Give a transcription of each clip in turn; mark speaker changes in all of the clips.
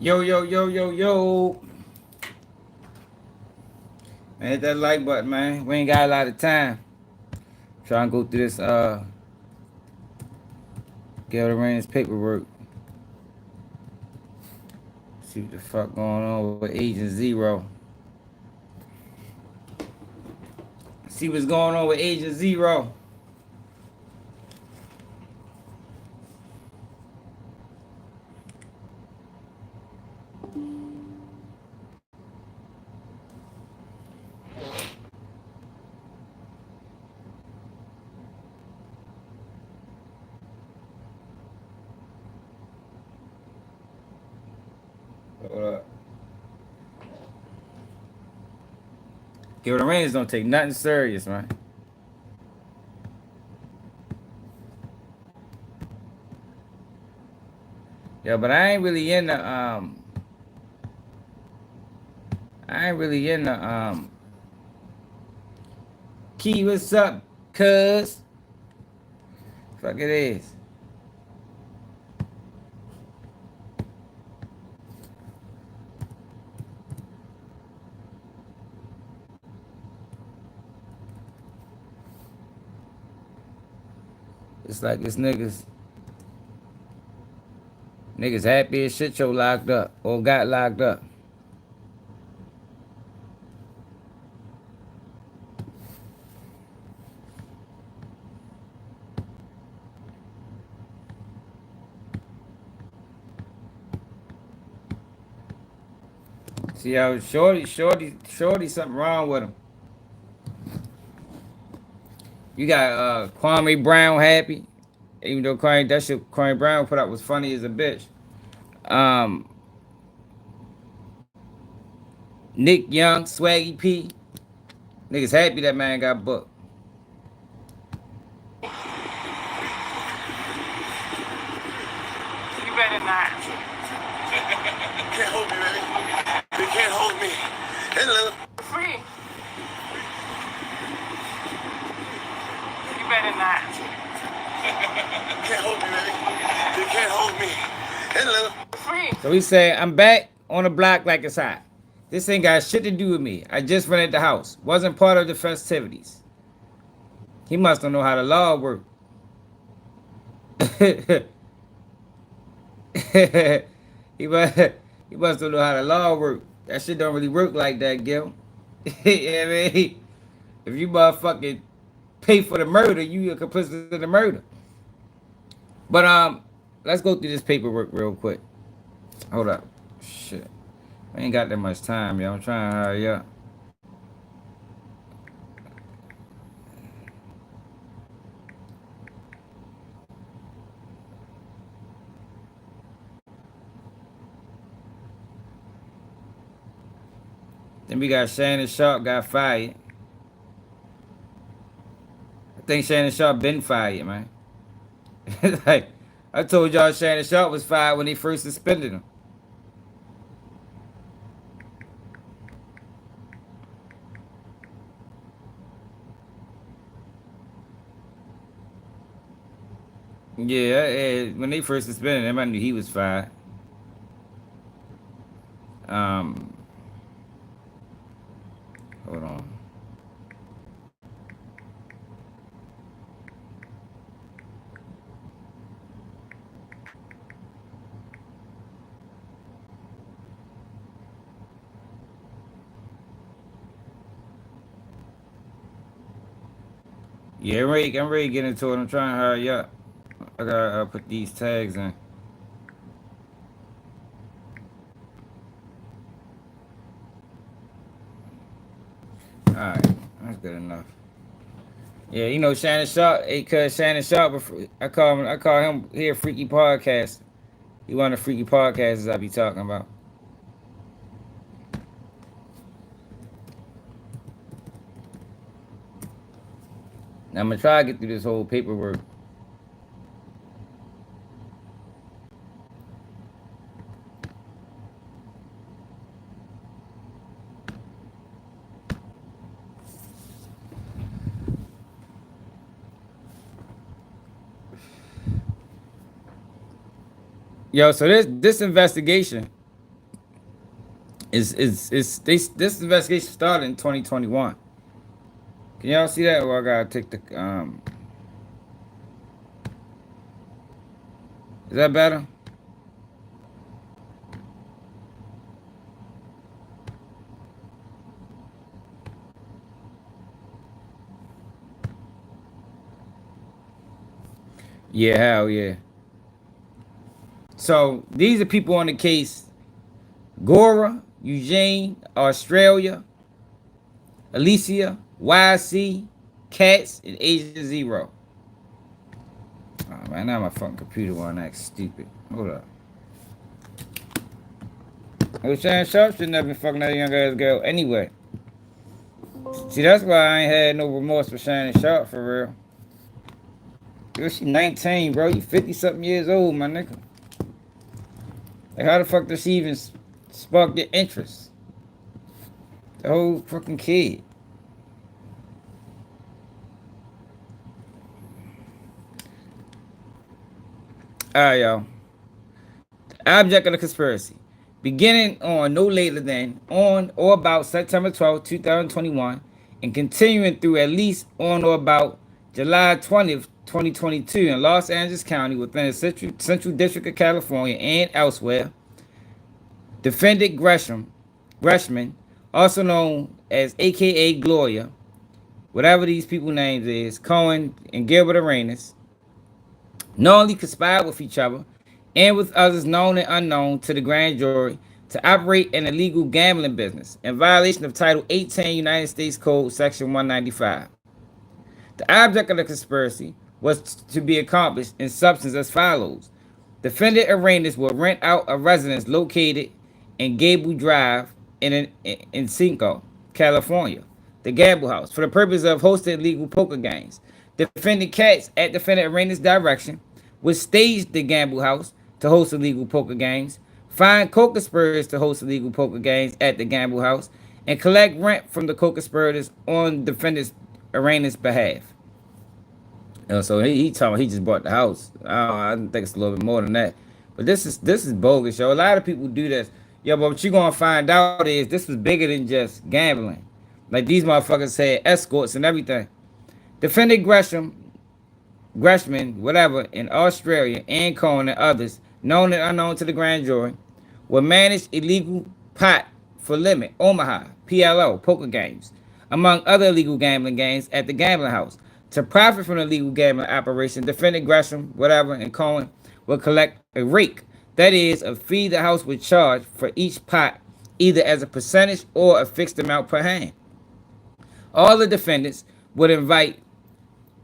Speaker 1: Yo, yo, yo, yo, yo. Man, hit that like button, man. We ain't got a lot of time. Trying to go through this Gilbert Rand's paperwork. See what the fuck going on with Agent Zero. See what's going on with Agent Zero. Hold up. Gilbert Rand's don't take nothing serious, man. Yeah, but I ain't really in the Key, what's up, cuz? Fuck it is. It's like this niggas happy as shit show locked up or got locked up. See how shorty, something wrong with him. You got Kwame Brown happy, even though Kwame Brown put out was funny as a bitch. Um, Nick Young, Swaggy P, niggas happy that man got booked.
Speaker 2: You better not.
Speaker 3: Can't hold me, baby. They can't hold me. Hello.
Speaker 2: Free. You better not.
Speaker 3: Can't hold me, baby. They can't hold me. Hello.
Speaker 2: Free.
Speaker 1: So he said, I'm back on the block like it's hot. This ain't got shit to do with me. I just rented the house. Wasn't part of the festivities. He must don't know how the law work. he must he must don't know how the law work. That shit don't really work like that, Gil. Yeah, I mean, if you motherfucking pay for the murder, you a complicit in the murder. But let's go through this paperwork real quick. Hold up. Shit. I ain't got that much time, yo. I'm trying to hurry up. Then we got Shannon Sharpe got fired. I think Shannon Sharpe been fired, man. Like, I told y'all Shannon Sharpe was fired when they first suspended him. Yeah, when they first suspended him, I knew he was fired. Um, hold on. Yeah, I'm ready to get into it. I'm trying to hurry up. I gotta put these tags in. Alright, that's good enough. Yeah, you know Shannon Sharpe, cause Shannon Sharpe, I call him here Freaky Podcast. He one of the freaky podcasts I be talking about. Now I'm gonna try to get through this whole paperwork. Yo, so this investigation This investigation started in 2021. Can y'all see that? Or I gotta take the Is that better? Yeah, hell yeah. So these are people on the case: Gora, Eugene, Australia, Alicia, YC, Cats, and Asia Zero. Oh man, now my fucking computer wanna act stupid. Hold up. Oh, Shannon Sharpe shouldn't have been fucking that young ass girl anyway. See, that's why I ain't had no remorse for Shannon Sharpe for real. Yo, she 19, bro. You 50 something years old, my nigga. Like, how the fuck does she even spark your interest? The whole fucking kid. Alright, y'all. The object of the conspiracy. Beginning on no later than on or about September 12th, 2021, and continuing through at least on or about July 20th, 2022 in Los Angeles County within the Central District of California and elsewhere, defendant Gresham, also known as AKA Gloria, whatever these people names is, Cohen and Gilbert Arenas, knowingly conspired with each other and with others known and unknown to the grand jury to operate an illegal gambling business in violation of Title 18 United States Code Section 195. The object of the conspiracy was to be accomplished in substance as follows. Defendant Arenas will rent out a residence located in Gable Drive in Cinco, California, the Gamble House, for the purpose of hosting illegal poker games. Defendant Katz, at Defendant Arenas' direction, would stage the Gamble House to host illegal poker games, find co-conspirators to host illegal poker games at the Gamble House, and collect rent from the co-conspirators on Defendant Arenas' behalf. So he told me he just bought the house. I think it's a little bit more than that. But this is bogus, yo. A lot of people do this. Yo, but what you gonna find out is this was bigger than just gambling. Like these motherfuckers had escorts and everything. Defendant Gresham, whatever, in Australia, and Cohen and others, known and unknown to the grand jury, will manage illegal pot for limit, Omaha, PLO, poker games, among other illegal gambling games at the gambling house. To profit from the illegal gambling operation, defendant Gresham, whatever, and Cohen will collect a rake, that is, a fee the house would charge for each pot, either as a percentage or a fixed amount per hand. All the defendants would invite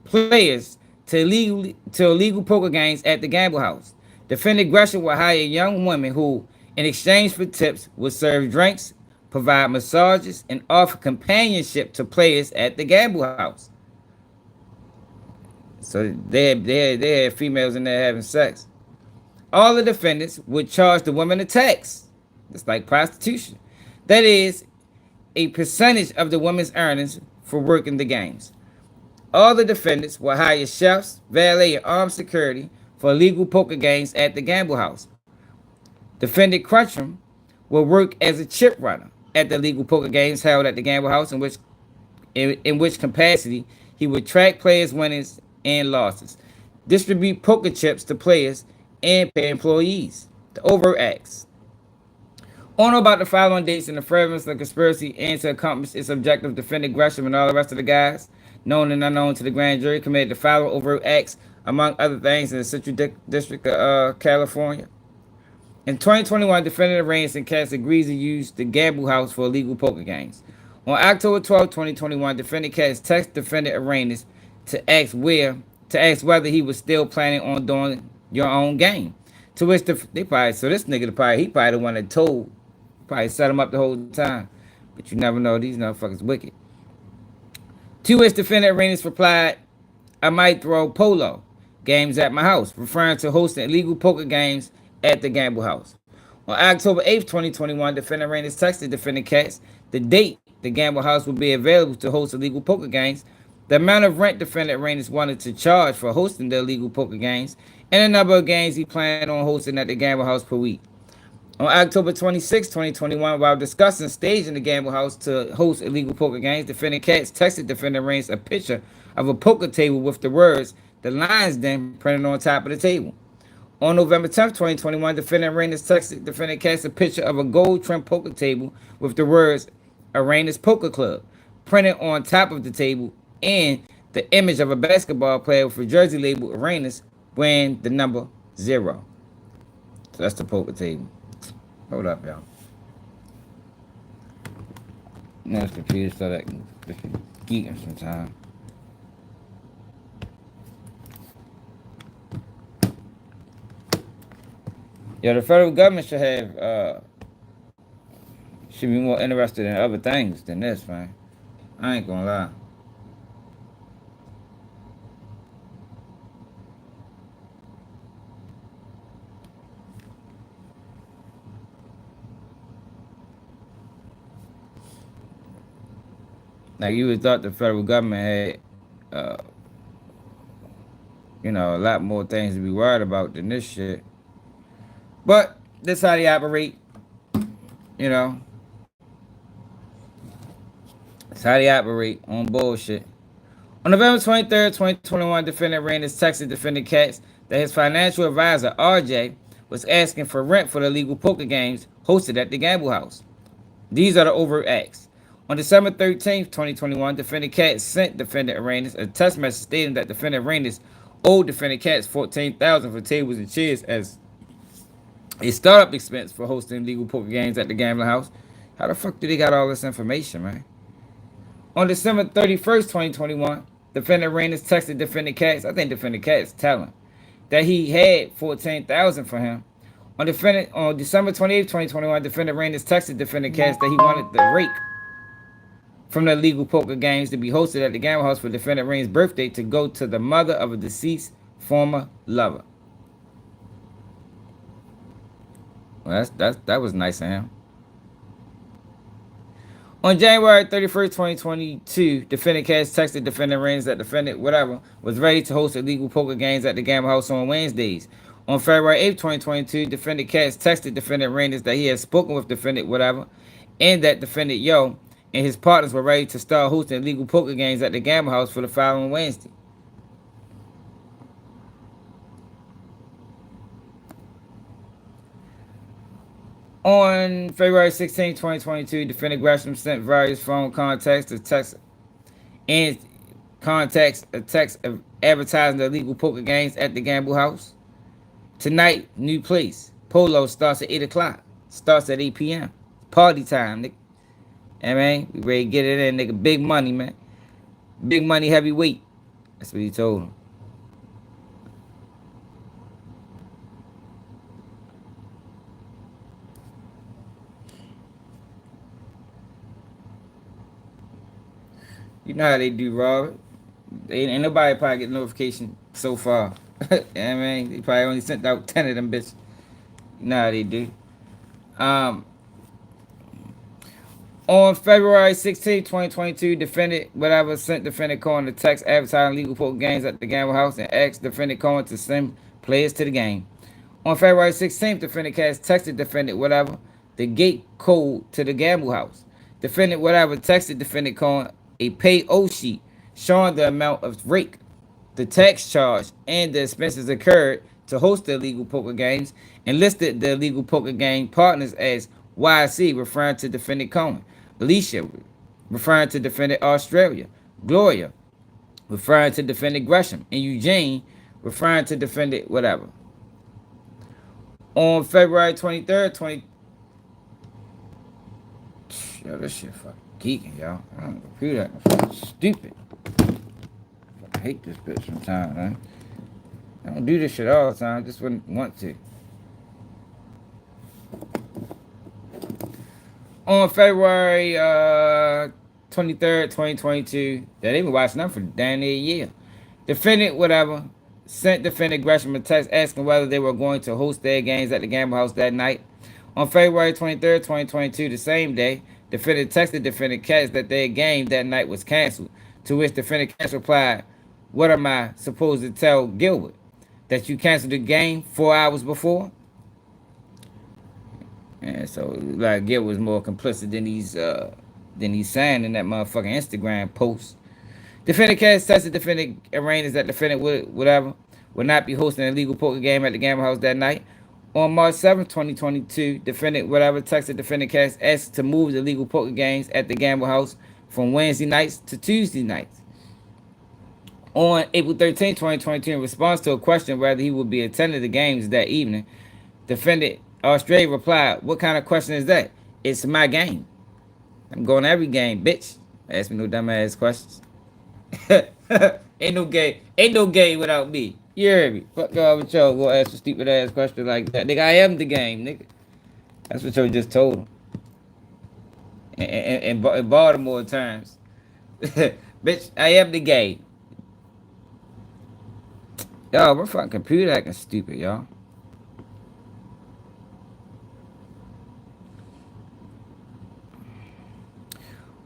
Speaker 1: players to illegal poker games at the gamble house. Defendant Gresham will hire young women who, in exchange for tips, would serve drinks, provide massages, and offer companionship to players at the gamble house. So they had females in there having sex. All the defendants would charge the women a tax. It's like prostitution. That is, a percentage of the women's earnings for working the games. All the defendants will hire chefs, valet, and armed security for illegal poker games at the gamble house. Defendant Crutcham will work as a chip runner at the illegal poker games held at the gamble house, in which capacity he would track players' winnings and losses, distribute poker chips to players, and pay employees. The overt acts. On or about the following dates in the furtherance of the conspiracy and to accomplish its objective, defendant Gresham and all the rest of the guys, known and unknown to the grand jury, committed the following overt acts, among other things, in the Central District of California. In 2021, defendant Arenas and Katz agrees to use the gamble house for illegal poker games. On October 12, 2021, defendant Katz texted defendant Arenas to ask whether he was still planning on doing your own game. To which they probably, so this nigga he probably the one that told, probably set him up the whole time. But you never know, these motherfuckers wicked. To which defendant Arenas replied, I might throw polo games at my house, referring to hosting illegal poker games at the gamble house. On October 8th, 2021, defendant Arenas texted defendant Katz the date the gamble house would be available to host illegal poker games, the amount of rent defendant Arenas wanted to charge for hosting the illegal poker games, and the number of games he planned on hosting at the gamble house per week. On October 26, 2021, while discussing staging the gamble house to host illegal poker games, defendant Katz texted defendant Raines a picture of a poker table with the words "The Lions Den" printed on top of the table. On November 10th, 2021, defendant Raines texted defendant Katz a picture of a gold trimmed poker table with the words "Arenas Poker Club" printed on top of the table and the image of a basketball player with a jersey labeled Arenas wearing the number 0. So that's the poker table. Hold up, y'all. Now this computer start acting geeking sometimes. Yeah, the federal government should be more interested in other things than this, man. I ain't gonna lie. Like you would thought the federal government had, a lot more things to be worried about than this shit. But that's how they operate, you know. That's how they operate on bullshit. On November 23rd, 2021, defendant Raines texted defendant Katz that his financial advisor, RJ, was asking for rent for the illegal poker games hosted at the gamble house. These are the overt acts. On December 13th, 2021, defendant Katz sent defendant Raines a text message stating that defendant Raines owed defendant Katz $14,000 for tables and chairs as a startup expense for hosting illegal poker games at the gambling house. How the fuck did they got all this information, man? On December 31st, 2021, defendant Raines texted defendant Katz, I think defendant Katz telling, that he had $14,000 for him. On December 28th, 2021, defendant Raines texted defendant Katz that he wanted the rake from the illegal poker games to be hosted at the gamble house for defendant Raines' birthday to go to the mother of a deceased former lover. Well, that was nice of him. On January 31st, 2022, defendant Katz texted defendant Raines that defendant whatever was ready to host illegal poker games at the gamble house on Wednesdays. On February 8th, 2022, defendant Katz texted defendant Raines that he had spoken with defendant whatever and that defendant Yo and his partners were ready to start hosting illegal poker games at the gamble house for the following Wednesday. On February 16, 2022, defendant Gresham sent various phone contacts to text and contacts a text advertising the illegal poker games at the gamble house. Tonight, new place. Polo starts at 8 o'clock. Starts at 8 p.m. Party time, nigga. I mean, we ready to get it in, nigga. Big money, man. Big money, heavyweight. That's what he told him. You know how they do, Robert. Ain't nobody probably get notification so far. I mean, they probably only sent out 10 of them bitches. You know how they do. On February 16, 2022, defendant whatever sent defendant Cohen a text advertising legal poker games at the gamble house and asked defendant Cohen to send players to the game. On February 16th, defendant Katz texted defendant whatever the gate code to the gamble house. Defendant whatever texted defendant Cohen a pay-o sheet showing the amount of rake, the tax charge, and the expenses incurred to host the illegal poker games and listed the illegal poker game partners as YC, referring to defendant Cohen, Alicia, referring to defendant Australia, Gloria, referring to defendant Gresham, and Eugene, referring to defendant whatever. On February 23rd, yo, this shit fucking geeking, y'all. I don't computer that stupid. I hate this bitch sometimes, man. I don't do this shit all the time. I just wouldn't want to. On February 23rd, 2022, they been watching them for damn near a year. Defendant whatever sent defendant Gresham a text asking whether they were going to host their games at the gamble house that night. On February 23rd, 2022, the same day, defendant texted defendant Katz that their game that night was canceled, to which defendant Katz replied, "What am I supposed to tell Gilbert? That you canceled the game 4 hours before?" And so like Gil was more complicit than he's saying in that motherfucking Instagram post. Defendant cast tested defendant arraigned that defendant would not be hosting a legal poker game at the Gamble House that night. On March 7th, 2022, defendant texted defendant cast asked to move the legal poker games at the Gamble House from Wednesday nights to Tuesday nights. On April 13th, 2022, in response to a question whether he would be attending the games that evening, defendant Australia replied, "What kind of question is that? It's my game. I'm going to every game, bitch. Ask me no dumbass questions." Ain't no game without me. You hear me? Fuck y'all with y'all go ask a stupid ass question like that. Nigga, I am the game, nigga. That's what y'all just told him. In Baltimore terms. Bitch, I am the game. Y'all, my fucking computer acting stupid, y'all.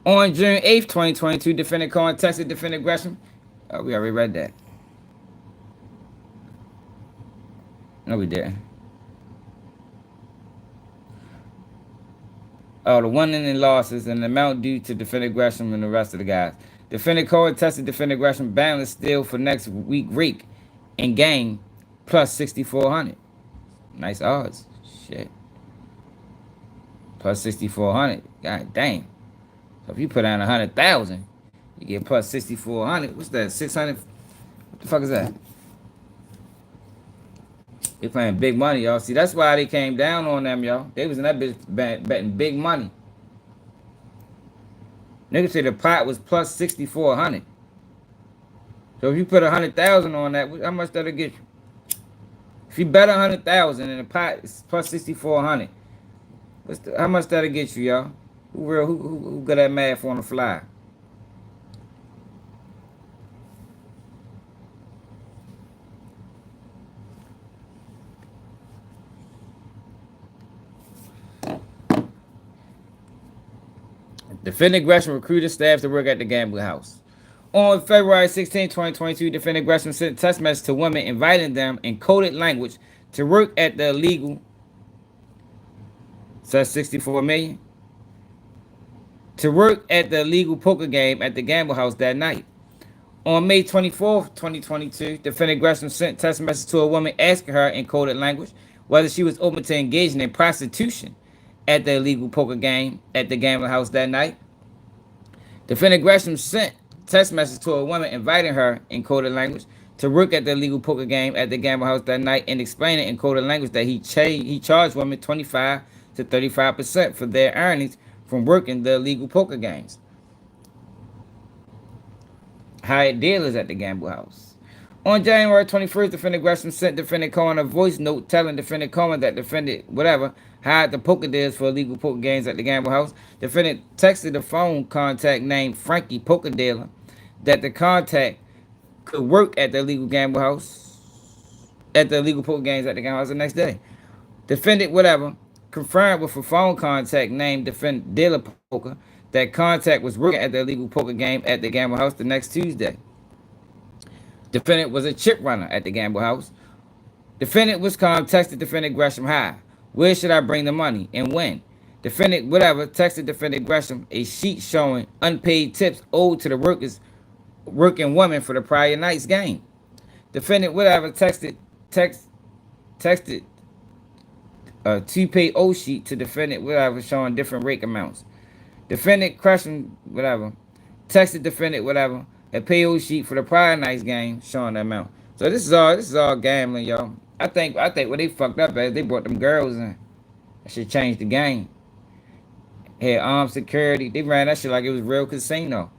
Speaker 1: On June 8th, 2022, defendant Cohen texted defendant Gresham. Oh, we already read that. No, we didn't. Oh, the winning and losses and the amount due to defendant Gresham and the rest of the guys. Defendant Cohen tested defendant Gresham balance still for next week rake and game plus 6,400. Nice odds. Shit. Plus 6,400. God damn. So if you put down 100,000, you get plus 6,400. What's that? 600? What the fuck is that? They playing big money, y'all. See, that's why they came down on them, y'all. They was in that bitch betting big money. Niggas say the pot was plus 6,400. So if you put 100,000 on that, how much that'll get you? If you bet 100,000 and the pot is plus 6,400, how much that'll get you, y'all? Who got that math on the fly? Defendant Gresham recruited staff to work at the gambling house. On February 16, 2022, defendant Gresham sent text messages to women inviting them in coded language to work at the illegal, so that's 64 million, to work at the illegal poker game at the gamble house that night. On May 24th, 2022, defendant Gresham sent text messages to a woman asking her in coded language whether she was open to engaging in prostitution at the illegal poker game at the gambling house that night. Defendant Gresham sent text message to a woman inviting her in coded language to work at the illegal poker game at the gambling house that night and explaining in coded language that he charged women 25 to 35% for their earnings from working the illegal poker games. Hired dealers at the gamble house. On January 21st, defendant Gresham sent defendant Cohen a voice note telling defendant Cohen that defendant hired the poker dealers for illegal poker games at the gamble house. Defendant texted the phone contact named Frankie Poker Dealer that the contact could work at the illegal gamble house, at the illegal poker games at the gamble house the next day. Defendant confirmed with a phone contact named defendant Dealer Poker that contact was working at the illegal poker game at the gamble house the next Tuesday. Defendant was a chip runner at the gamble house. Defendant texted defendant Gresham, "Hi, where should I bring the money and when?" Defendant texted defendant Gresham a sheet showing unpaid tips owed to the working woman for the prior night's game. Defendant texted a two-pay owe sheet to defendant showing different rate amounts. Defendant Gresham texted defendant a pay sheet for the prior night's game showing the amount. So this is all gambling, y'all. I think what they fucked up at, they brought them girls in. That should change the game. Had armed security. They ran that shit like it was real casino.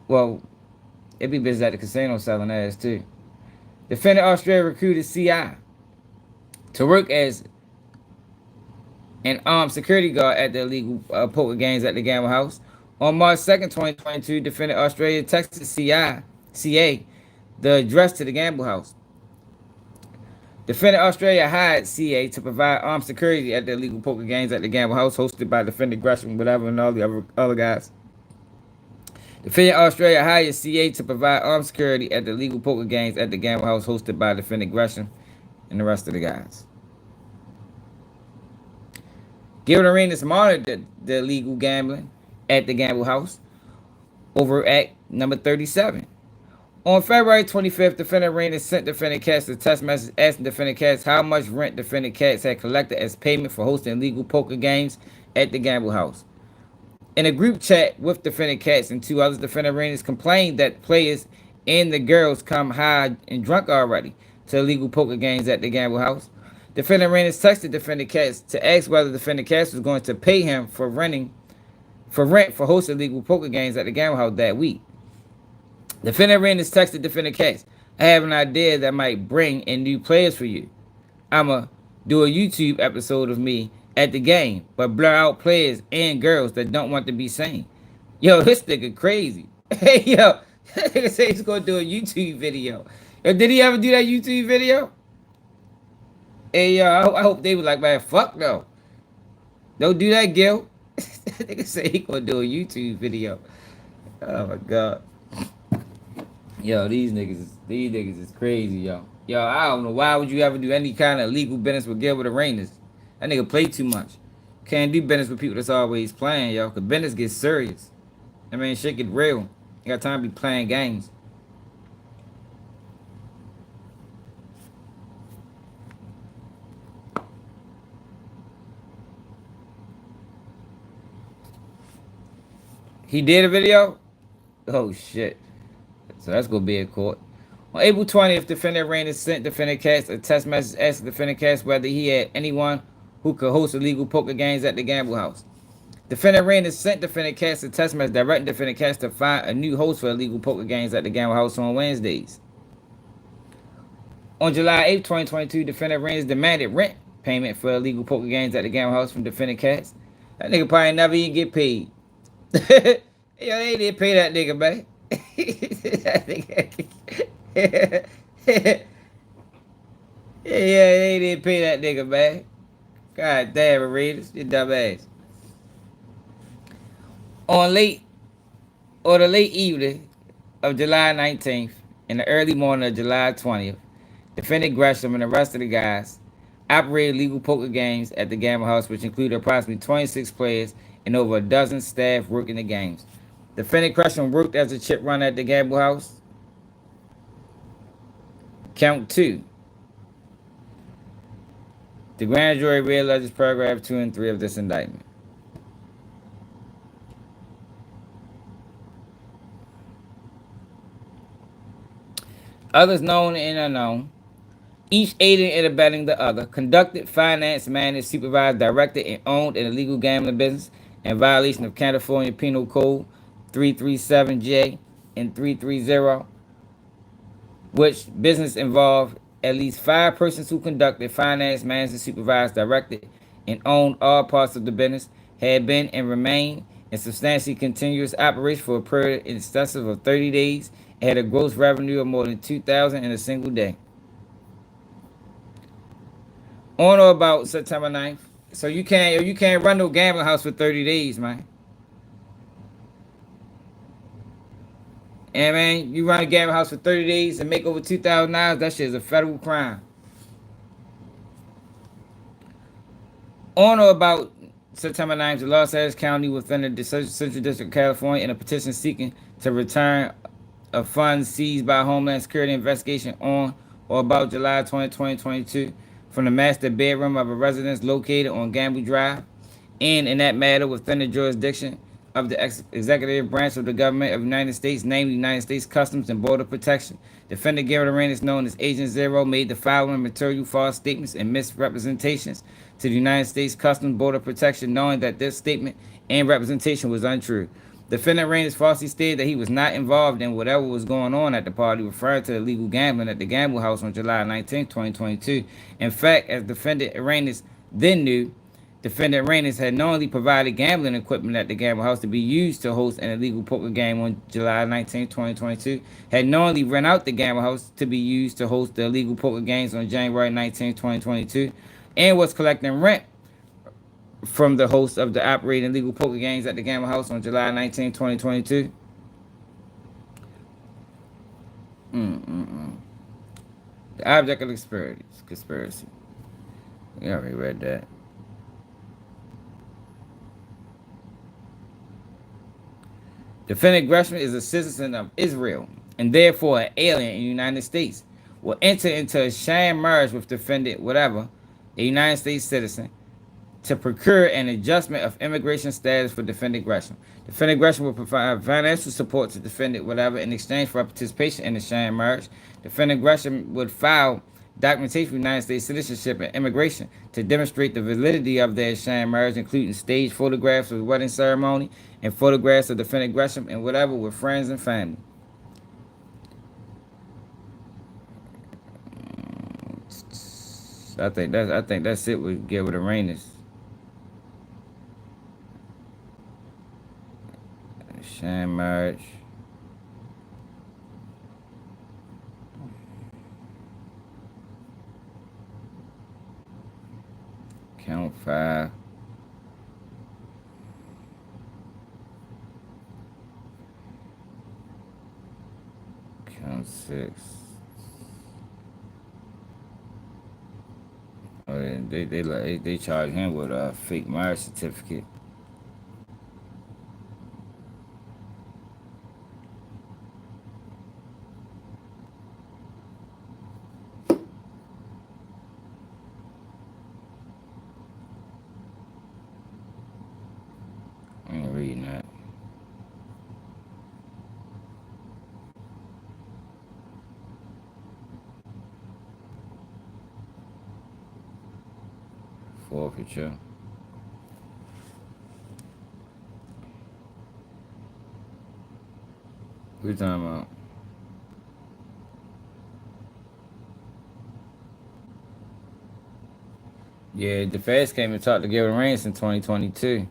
Speaker 1: Well, it be busy at the casino selling ass too. Defendant Australia recruited CI to work as an armed security guard at the illegal poker games at the gamble house. On March 2nd, 2022, defendant Australia texted CA the address to the gamble house. Defendant Australia hired CA to provide armed security at the illegal poker games at the gamble house, hosted by defendant Gresham, and all the other guys. Defendant Australia hired CA to provide armed security at the illegal poker games at the gamble house, hosted by defendant Gresham and the rest of the guys. Gilbert Arenas monitored the illegal gambling at the Gamble House over Act number 37. On February 25th, defendant Arenas sent defendant Katz a text message asking defendant Katz how much rent defendant Katz had collected as payment for hosting illegal poker games at the Gamble House. In a group chat with defendant Katz and two others, defendant Arenas complained that players and the girls come high and drunk already to illegal poker games at the Gamble House. Defendant Arenas texted defendant Katz to ask whether defendant Katz was going to pay him for rent for hosting illegal poker games at the Gamble House that week. Defendant Arenas texted defendant Katz, I have an idea that might bring in new players for you. I'ma do a YouTube episode of me at the game, but blur out players and girls that don't want to be seen. Yo, this nigga crazy. Hey, yo, that nigga say he's gonna do a YouTube video. Yo, did he ever do that YouTube video? Hey, yo, I hope they was like, man, fuck no. Don't do that, Gil. That nigga say he gonna do a YouTube video. Oh, my God. Yo, these niggas is crazy, yo. Yo, I don't know why would you ever do any kind of legal business with Gilbert Arenas. That nigga play too much. Can't do business with people that's always playing, yo. Cause business gets serious. I mean, shit get real. You got time to be playing games. He did a video? Oh, shit. So that's gonna be in court. On April 20th, defendant Arenas sent defendant Katz a text message asking defendant Katz whether he had anyone who could host illegal poker games at the Gamble House. Defendant Arenas sent defendant Katz a text message directing defendant Katz to find a new host for illegal poker games at the Gamble House on Wednesdays. On July 8th, 2022, defendant Arenas demanded rent payment for illegal poker games at the Gamble House from defendant Katz. That nigga probably never even get paid. Yo, they didn't pay that nigga, man. Yeah, they didn't pay that nigga, man. God damn it, Raiders, you dumbass. The late evening of July 19th and the early morning of July 20th, defendant Gresham and the rest of the guys operated legal poker games at the Gamble House, which included approximately 26 players and over a dozen staff working the games. Defendant Gresham worked as a chip runner at the Gamble House. Count 2. The grand jury read alleges paragraph 2 and 3 of this indictment. Others known and unknown, each aiding and abetting the other, conducted, financed, managed, supervised, directed, and owned an illegal gambling business in violation of California Penal Code 337J and 330, which business involved at least 5 persons who conducted, financed, managed, supervised, directed, and owned all parts of the business, had been and remain in substantially continuous operation for a period in excess of 30 days, and had a gross revenue of more than $2,000 in a single day. On or about September 9th. So you can't run no gambling house for 30 days, man. And man, you run a gambling house for 30 days and make over $2,000, that shit is a federal crime. On or about September 9th, the Los Angeles County within the Central District of California in a petition seeking to return of funds seized by Homeland Security investigation on or about July 20, 2022 from the master bedroom of a residence located on Gamble Drive, and in that matter within the jurisdiction of the executive branch of the government of the United States, namely United States Customs and Border Protection. Defendant Gilbert Arenas, known as Agent Zero, made the following material false statements and misrepresentations to the United States Customs and Border Protection, knowing that this statement and representation was untrue. Defendant Arenas falsely stated that he was not involved in whatever was going on at the party, referring to illegal gambling at the Gamble House on July 19, 2022. In fact, as defendant Arenas then knew, defendant Arenas had knowingly provided gambling equipment at the Gamble House to be used to host an illegal poker game on July 19, 2022, had knowingly rent out the Gamble House to be used to host the illegal poker games on January 19, 2022, and was collecting rent from the host of the operating legal poker games at the Gamble House on July 19, 2022. The object of the conspiracy. We already read that. Defendant Gresham is a citizen of Israel and therefore an alien in the United States. Will enter into a sham marriage with defendant whatever, a United States citizen, to procure an adjustment of immigration status for defendant Gresham. Defendant Gresham will provide financial support to defendant whatever in exchange for participation in the sham marriage. Defendant Gresham would file documentation for United States citizenship and immigration to demonstrate the validity of their sham marriage, including staged photographs of the wedding ceremony and photographs of defendant Gresham and whatever with friends and family. I think that's it with Gilbert Arenas. Sham marriage. Count 5. Count 6. Oh, they charge him with a fake marriage certificate. I ain't reading that. Forfeiture. What you talking about? Yeah, the feds came and talked to Gilbert Arenas in 2022.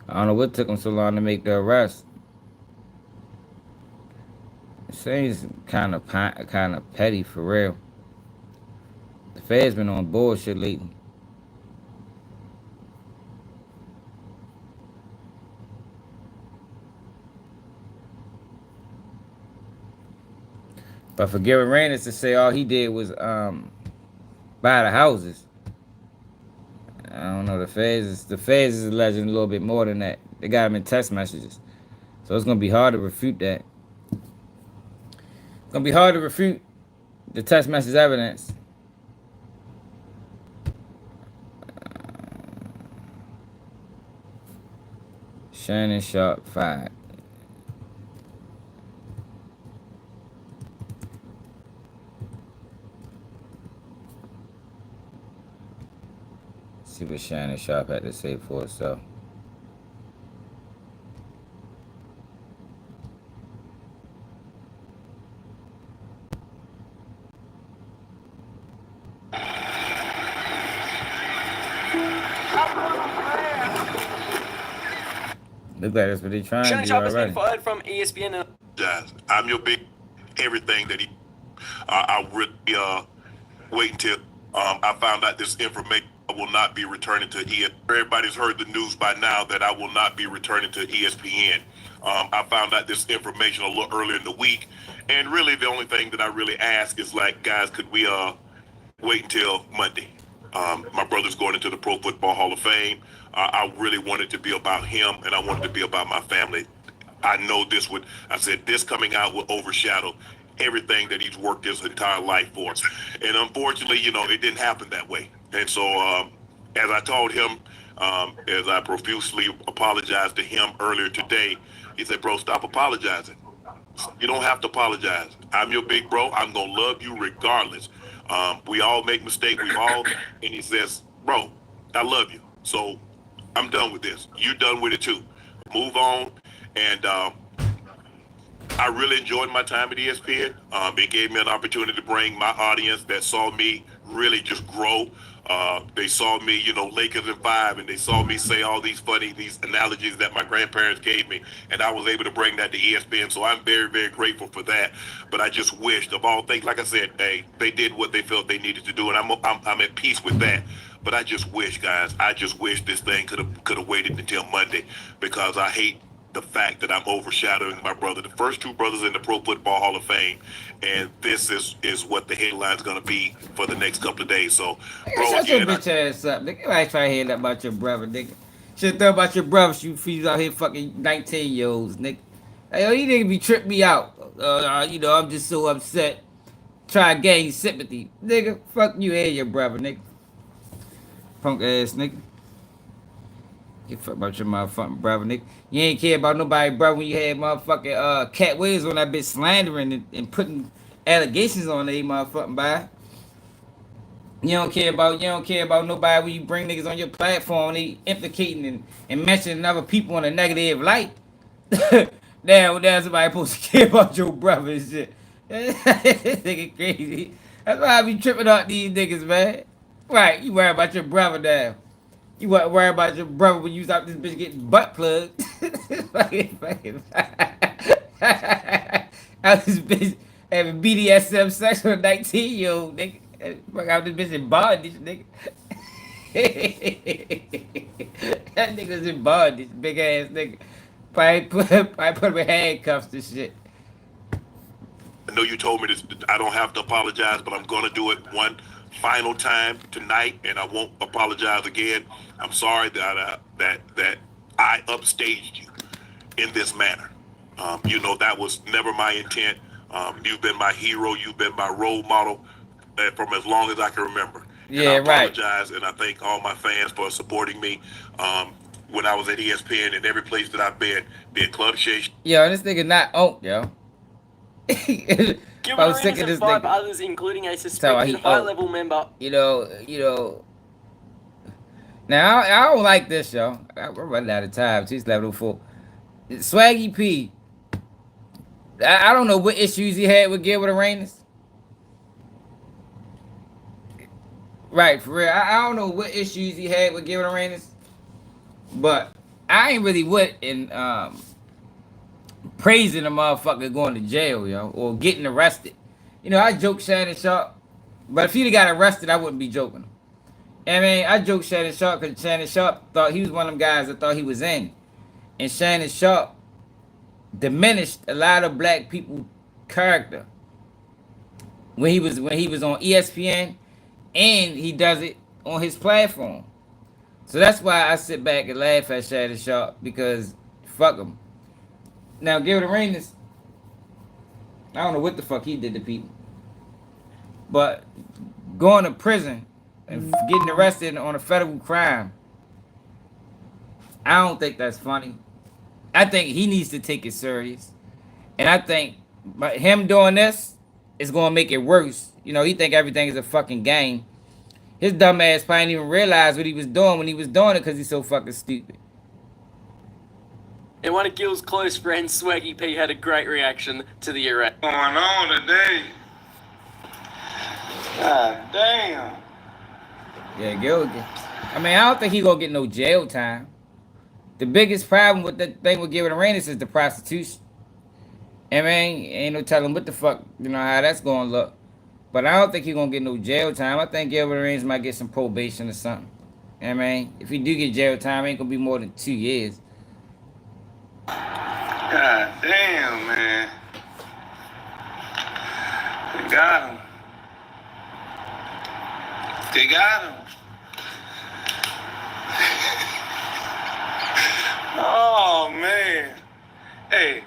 Speaker 1: I don't know what took them so long to make the arrest. It seems kind of petty for real. The feds been on bullshit lately. But for Gilbert Arenas to say all he did was buy the houses, I don't know. The feds is alleging a little bit more than that. They got him in text messages, so it's gonna be hard to refute that. It's gonna be hard to refute the text message evidence. Shannon Sharpe 5. See what Shannon Sharpe had to say for herself. Look like that's what they trying to
Speaker 2: Shannon
Speaker 1: do
Speaker 2: Sharpe has been
Speaker 1: already.
Speaker 2: fired from ESPN.
Speaker 3: I'm your big everything that he. I really wait until I found out this information. I will not be returning to ESPN. Everybody's heard the news by now that I will not be returning to ESPN. I found out this information a little earlier in the week, and really the only thing that I really ask is like, guys, could we wait until Monday? My brother's going into the Pro Football Hall of Fame. I really wanted to be about him, and I wanted to be about my family. I know this would, I said, this coming out will overshadow everything that he's worked his entire life for. And unfortunately, it didn't happen that way. And so, as I told him, as I profusely apologized to him earlier today, he said, bro, stop apologizing. You don't have to apologize. I'm your big bro. I'm going to love you regardless. We all make mistakes. And he says, bro, I love you. So I'm done with this. You're done with it too. Move on. And I really enjoyed my time at ESPN. It gave me an opportunity to bring my audience that saw me really just grow. They saw me, Lakers in 5, and they saw me say all these analogies that my grandparents gave me, and I was able to bring that to ESPN. So I'm very, very grateful for that. But I just wished, of all things, like I said, they did what they felt they needed to do, and I'm at peace with that. But I just wish, guys, this thing could have waited until Monday, because I hate the fact that I'm overshadowing my brother, the first two brothers in the Pro Football Hall of Fame, and this is what the headline's gonna be for the next couple of days. So, bro,
Speaker 1: Shut your
Speaker 3: again,
Speaker 1: bitch ass up, nigga. I ain't trying to hear that about your brother, nigga. Shit, thought about your brother. You feed out here fucking 19-year-olds, nigga. Hey, yo, you niggas be tripping me out. You know, I'm just so upset. Try to gain sympathy. Nigga, fuck you and your brother, nigga. Punk ass nigga. You fuck about your motherfucking brother, nigga. You ain't care about nobody, brother, when you had motherfucking Cat Williams on that bitch slandering and putting allegations on they motherfucking by. You don't care about nobody when you bring niggas on your platform, they implicating and mentioning other people in a negative light. Now somebody supposed to care about your brother and shit. This nigga crazy. That's why I be tripping out these niggas, man. Right, you worry about your brother now. You wasn't worried about your brother when you was out this bitch getting butt plugged. fucking. Out this bitch having BDSM sex with a 19-year-old nigga. Fuck out this bitch in bondage, nigga. That nigga's in bondage, big ass nigga. Probably put him in handcuffs and shit.
Speaker 3: I know you told me this. I don't have to apologize, but I'm gonna do it one final time tonight, and I won't apologize again. I'm sorry that I upstaged you in this manner. You know that was never my intent. You've been my hero. You've been my role model from as long as I can remember. And
Speaker 1: Yeah,
Speaker 3: I
Speaker 1: right.
Speaker 3: apologize, and I thank all my fans for supporting me. When I was at ESPN and every place that I've been, being Club Shay.
Speaker 1: Yo, this nigga not owned, yo. If I
Speaker 2: Gilbert
Speaker 1: was sick
Speaker 2: Arenas
Speaker 1: of
Speaker 2: and
Speaker 1: this
Speaker 2: 5
Speaker 1: nigga.
Speaker 2: others, including a
Speaker 1: So he
Speaker 2: suspected high-level member.
Speaker 1: You know. Now I don't like this, yo. We're running out of time. She's level 4. Swaggy P. I don't know what issues he had with Gilbert Arenas. Right, for real. I don't know what issues he had with Gilbert Arenas. But I ain't really with in praising a motherfucker going to jail, yo, or getting arrested. You know, I joke Shannon Sharpe, but if he'd got arrested, I wouldn't be joking him. I mean, I joke Shannon Sharpe because Shannon Sharpe thought he was one of them guys that thought he was in. And Shannon Sharpe diminished a lot of black people character when he was on ESPN, and he does it on his platform. So that's why I sit back and laugh at Shannon Sharpe, because fuck him. Now Gilbert Arenas, I don't know what the fuck he did to people, but going to prison and getting arrested on a federal crime, I don't think that's funny. I think he needs to take it serious, and I think him doing this is gonna make it worse. You know, he think everything is a fucking game. His dumb ass probably didn't even realize what he was doing when he was doing it because he's so fucking stupid.
Speaker 2: And one of Gil's close friends, Swaggy P, had a great reaction to the arrest.
Speaker 4: Going on today? God damn.
Speaker 1: Yeah, Gil. I mean, I don't think he gonna get no jail time. The biggest problem with the thing with Gilbert Arenas is the prostitution. I mean, ain't no telling what the fuck, you know, how that's gonna look. But I don't think he gonna get no jail time. I think Gilbert Arenas might get some probation or something. I mean, if he do get jail time, it ain't gonna be more than 2 years.
Speaker 4: God damn, man. They got him. They got him. Oh, man. Hey.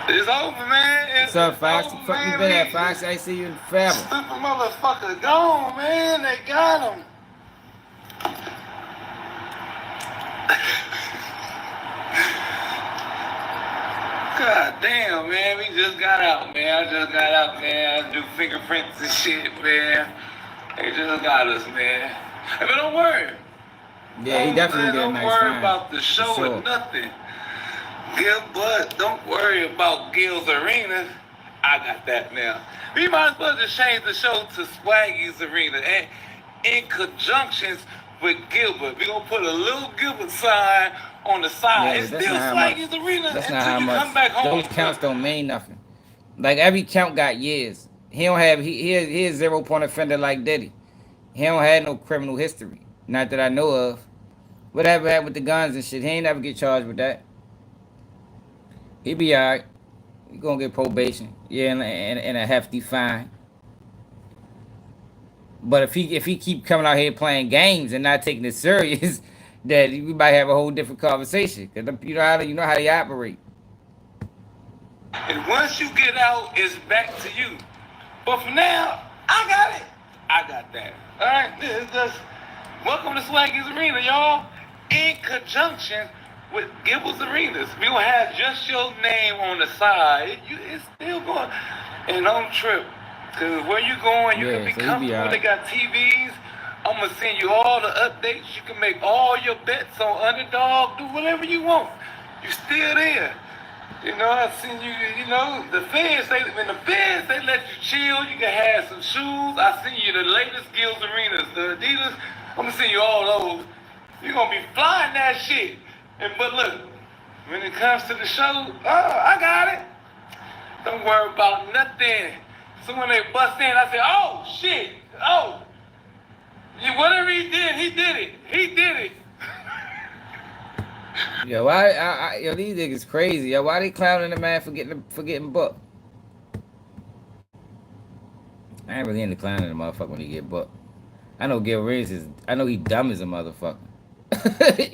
Speaker 4: It's over, man.
Speaker 1: What's up, Fox?
Speaker 4: over,
Speaker 1: The fuck you
Speaker 4: man.
Speaker 1: been at, Fox? I ain't see you in forever.
Speaker 4: Stupid motherfucker gone, man. They got him. God damn, man. We just got out, man. I just got out, man. I do fingerprints and shit, man. They just got us, man. Hey, but don't worry.
Speaker 1: Yeah, he definitely get a nice
Speaker 4: Don't worry
Speaker 1: fine.
Speaker 4: about the show
Speaker 1: For sure.
Speaker 4: or nothing. Gilbert, don't worry about Gil's Arena. I got that now. We might as well just change the show to Swaggy's Arena. And in conjunctions with Gilbert, we're going to put a little Gilbert sign on the side.
Speaker 1: Yeah,
Speaker 4: It's
Speaker 1: that's
Speaker 4: still
Speaker 1: not how much.
Speaker 4: Swaggy's Arena
Speaker 1: That's
Speaker 4: until
Speaker 1: not how
Speaker 4: you come
Speaker 1: much.
Speaker 4: back home.
Speaker 1: Those counts don't mean nothing. Like every count got years. He don't have he is 0-point offender like Diddy. He don't have no criminal history. Not that I know of. Whatever happened with the guns and shit, he ain't never get charged with that. He be alright. He gonna get probation. Yeah, and a hefty fine. But if he keep coming out here playing games and not taking it serious, that we might have a whole different conversation. Cause you know how they operate.
Speaker 4: And once you get out, it's back to you. But for now, I got it. I got that. All right, this is just welcome to Swaggy's Arena, y'all. In conjunction with Gilbert's Arenas, we will have just your name on the side. It's still going. And don't trip, cause where you going, you can be comfortable. They got TVs. I'm gonna send you all the updates. You can make all your bets on Underdog. Do whatever you want. You still there. You know, I send you, the feds, they let you chill. You can have some shoes. I send you the latest Gills Arenas, the Adidas. I'm gonna send you all those. You're gonna be flying that shit. But look, when it comes to the show, I got it. Don't worry about nothing. So when they bust in, I say, oh, shit. Oh. Whatever he did it. He did it.
Speaker 1: Yo, yo, these niggas crazy. Yo, why they clowning the man for getting booked? I ain't really into clowning the motherfucker when he get booked. I know Gilbert I know he dumb as a motherfucker.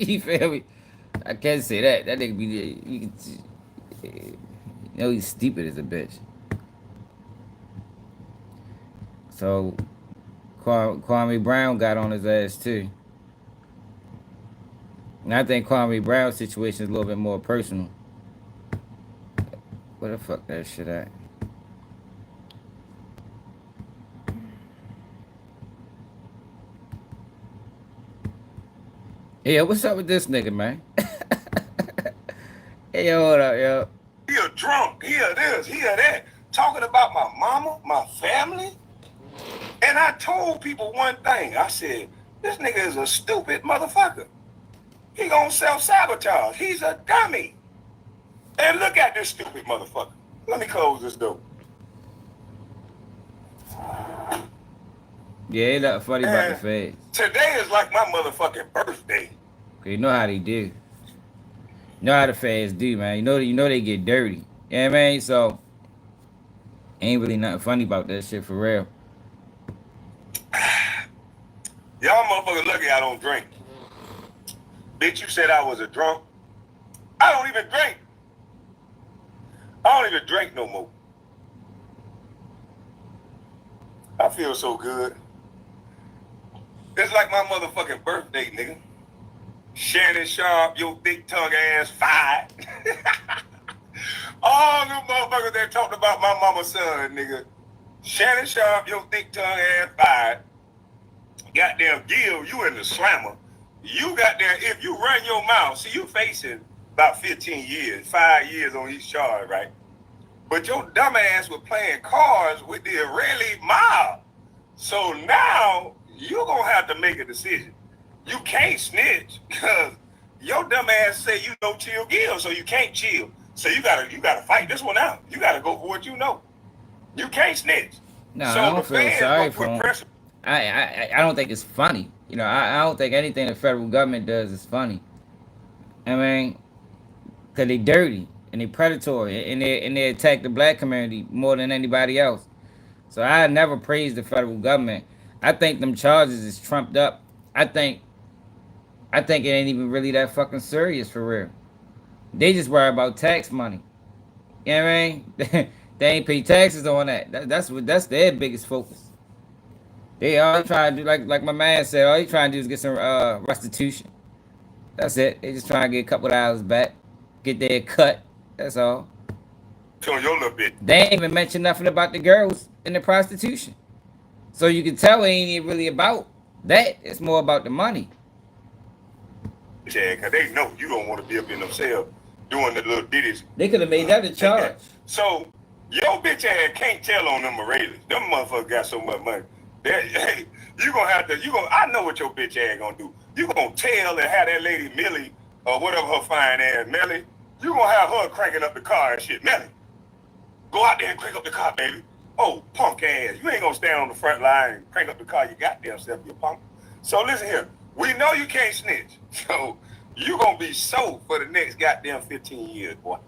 Speaker 1: You feel me? I can't say that. That nigga he's stupid as a bitch. So Kwame Brown got on his ass too. And I think Kwame Brown's situation is a little bit more personal. Where the fuck that shit at? Yeah, what's up with this nigga, man? Hey, yo, hold up, yo.
Speaker 5: He a drunk, he a this, he a that. Talking about my mama, my family. And I told people one thing. I said, this nigga is a stupid motherfucker. He gonna self-sabotage. He's a dummy. And look at this stupid motherfucker. Let me close this door.
Speaker 1: Yeah, ain't nothing funny about the feds.
Speaker 5: Today is like my motherfucking birthday.
Speaker 1: You know how they do. You know how the feds do, man. You know they get dirty. You know what I mean? So ain't really nothing funny about that shit for real.
Speaker 5: Y'all motherfuckers lucky I don't drink. Bitch, you said I was a drunk. I don't even drink. I don't even drink no more. I feel so good. It's like my motherfucking birthday, nigga. Shannon Sharpe, your thick tongue ass fired. All them motherfuckers that talked about my mama's son, nigga. Shannon Sharpe, your thick tongue ass fired. Goddamn Gil, you in the slammer. You goddamn, if you run your mouth, see you facing about 15 years, 5 years on each charge, right? But your dumb ass was playing cards with the Israeli mob. So now you're gonna have to make a decision. You can't snitch because your dumb ass say you don't chill Gil, so you can't chill. So you gotta fight this one out. You gotta go for what you know. You can't snitch.
Speaker 1: No,
Speaker 5: so
Speaker 1: I don't feel sorry for him.
Speaker 5: Pressure.
Speaker 1: I don't think it's funny. You know, I don't think anything the federal government does is funny. I mean, because they dirty and they predatory and they attack the black community more than anybody else. So I never praised the federal government. I think them charges is trumped up. I think it ain't even really that fucking serious for real. They just worry about tax money. You know what I mean? They ain't pay taxes on that. That's their biggest focus. They all trying to do like my man said. All they trying to do is get some restitution. That's it. They just trying to get a couple of dollars back, get their cut. That's all.
Speaker 5: So your little bit.
Speaker 1: They ain't even mention nothing about the girls and the prostitution. So you can tell it ain't even really about that. It's more about the money.
Speaker 5: Yeah, because they know you don't want to be up in themselves doing the little ditties.
Speaker 1: They could have made that a charge.
Speaker 5: So your bitch ass can't tell on them Morales. Them motherfuckers got so much money. Hey, I know what your bitch ass gonna do. You gonna tell and have that lady Millie, or whatever her fine ass, Millie, you gonna have her cranking up the car and shit. Millie, go out there and crank up the car, baby. Oh, punk ass. You ain't gonna stand on the front line and crank up the car you goddamn self, you punk. So listen here. We know you can't snitch. So you gonna be sold for the next goddamn 15 years, boy.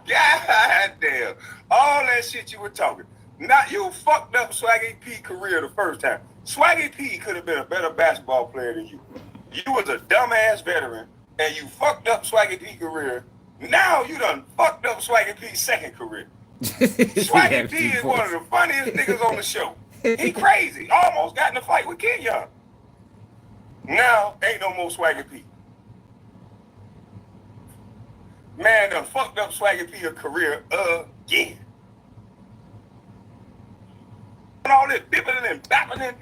Speaker 5: Goddamn. All that shit you were talking. Not you fucked up Swaggy P career the first time. Swaggy P could have been a better basketball player than you. You was a dumbass veteran, and you fucked up Swaggy P's career. Now you done fucked up Swaggy P's second career. Swaggy P is one of the funniest niggas on the show. He crazy. Almost got in a fight with Kenyon. Now, ain't no more Swaggy P. Man done fucked up Swaggy P's career again. All this bipping and bapping.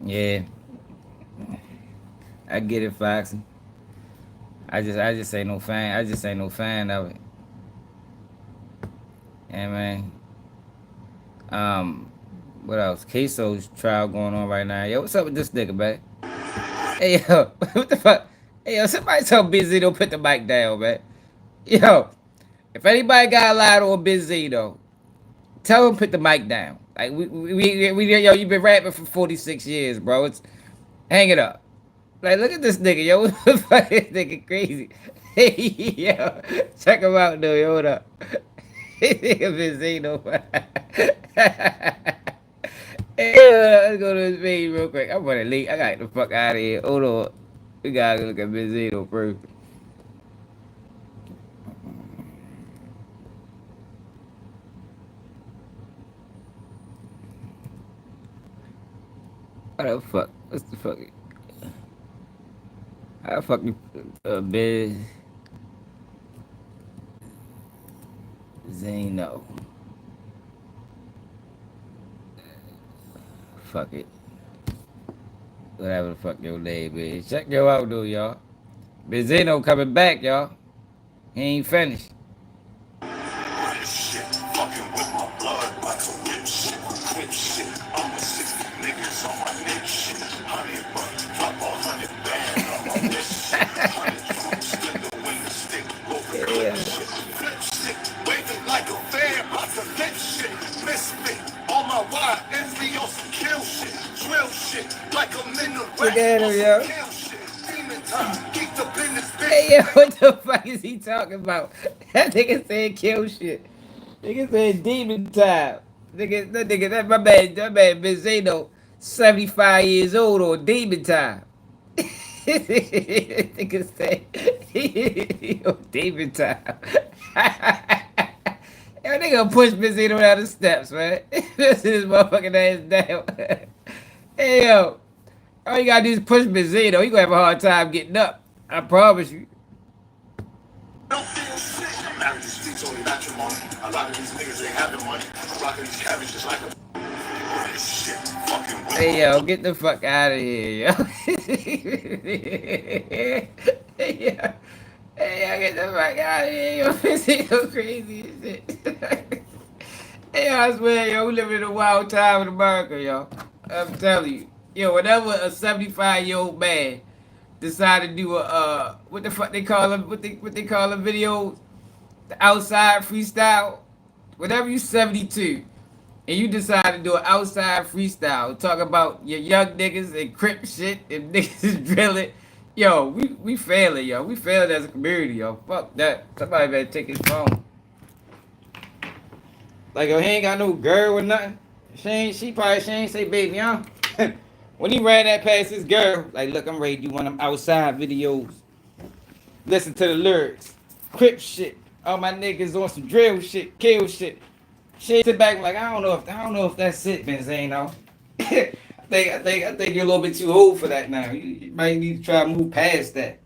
Speaker 1: Yeah. I get it, Foxy. I just ain't no fan. I just ain't no fan of it. Yeah, man. What else? Queso's trial going on right now. Yo, what's up with this nigga, man? Hey, yo, what the fuck? Hey, yo, somebody tell Benzino put the mic down, man. Yo, if anybody got a line on Benzino, tell him put the mic down. Like, yo, you been rapping for 46 years, bro. Hang it up. Like, look at this nigga, yo. What the fuck? This nigga crazy. Hey, yo, check him out, though. Yo, hold up. This nigga Benzino. Hey, let's go to his page real quick. I'm running late. I gotta get the fuck out of here. Hold on. We gotta look at Benzino first. What the fuck? What's the fuck? How the fuck you Benzino? Fuck it. Whatever the fuck your name is. Check yo out, though, y'all. Benzino coming back, y'all. He ain't finished.
Speaker 3: Shit, fucking with my blood like a whip shit, whip shit. I'm a 60 niggas on my neck shit. 100 bucks, drop 100 band on my wrist shit. 100 troops, split the window stick, over clip shit. Flip shit, waving like a fan, about to flip shit. Misfit, all my wide envy on some kill shit. Drill shit, like I'm in the
Speaker 1: Look at him, yo.
Speaker 3: kill shit. Demon time, keep the business bitch.
Speaker 1: Hey, yo, what the fuck is he talking about? That nigga said kill shit. Nigga said demon time. That my man Benzino, 75 years old on demon time. Nigga said, yo, demon time. Yo, nigga push Benzino down the steps, man. This is motherfucking ass down. Hey, yo. All you gotta do is push Benzino. You gonna have a hard time getting up. I promise you.
Speaker 3: Don't feel sick. I'm married to streets, only matrimony. A lot of these niggas ain't having money. I'm rocking these cabbages like a shit. Fucking with
Speaker 1: Hey, yo, get the fuck out of here, yo. Hey, yo. Hey, yo, get the fuck out of here, yo. Benzino crazy as shit. Hey, yo, I swear, yo, we live in a wild time in America, yo. I'm telling you. Yo, whenever a 75-year-old man decide to do a what the fuck they call them, what they call them videos, the outside freestyle. Whenever you 72 and you decide to do an outside freestyle, talk about your young niggas and crip shit and niggas is drilling, yo, we failing, yo. We failed as a community, yo. Fuck that. Somebody better take his phone. Like, yo, he ain't got no girl or nothing. She ain't say baby, huh? When he ran that past his girl, like, look, I'm ready to do one of them outside videos. Listen to the lyrics. Crip shit. All my niggas on some drill shit, kill shit. Shit sit back like, I don't know if that's it, Benzino. I think you're a little bit too old for that now. You might need to try to move past that.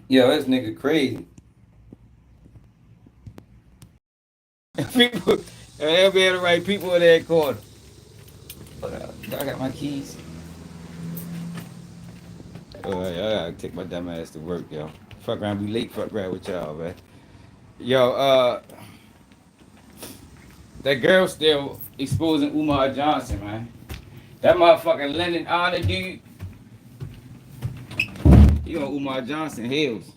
Speaker 1: Yo, this nigga crazy. People, they'll be the right people in that corner. I got my keys. Oh, I gotta take my dumb ass to work, yo. Fuck around, be late. Fuck around with y'all, man. Yo, that girl still exposing Umar Johnson, man. That motherfucking Lennon Honor dude. You know Umar Johnson heels.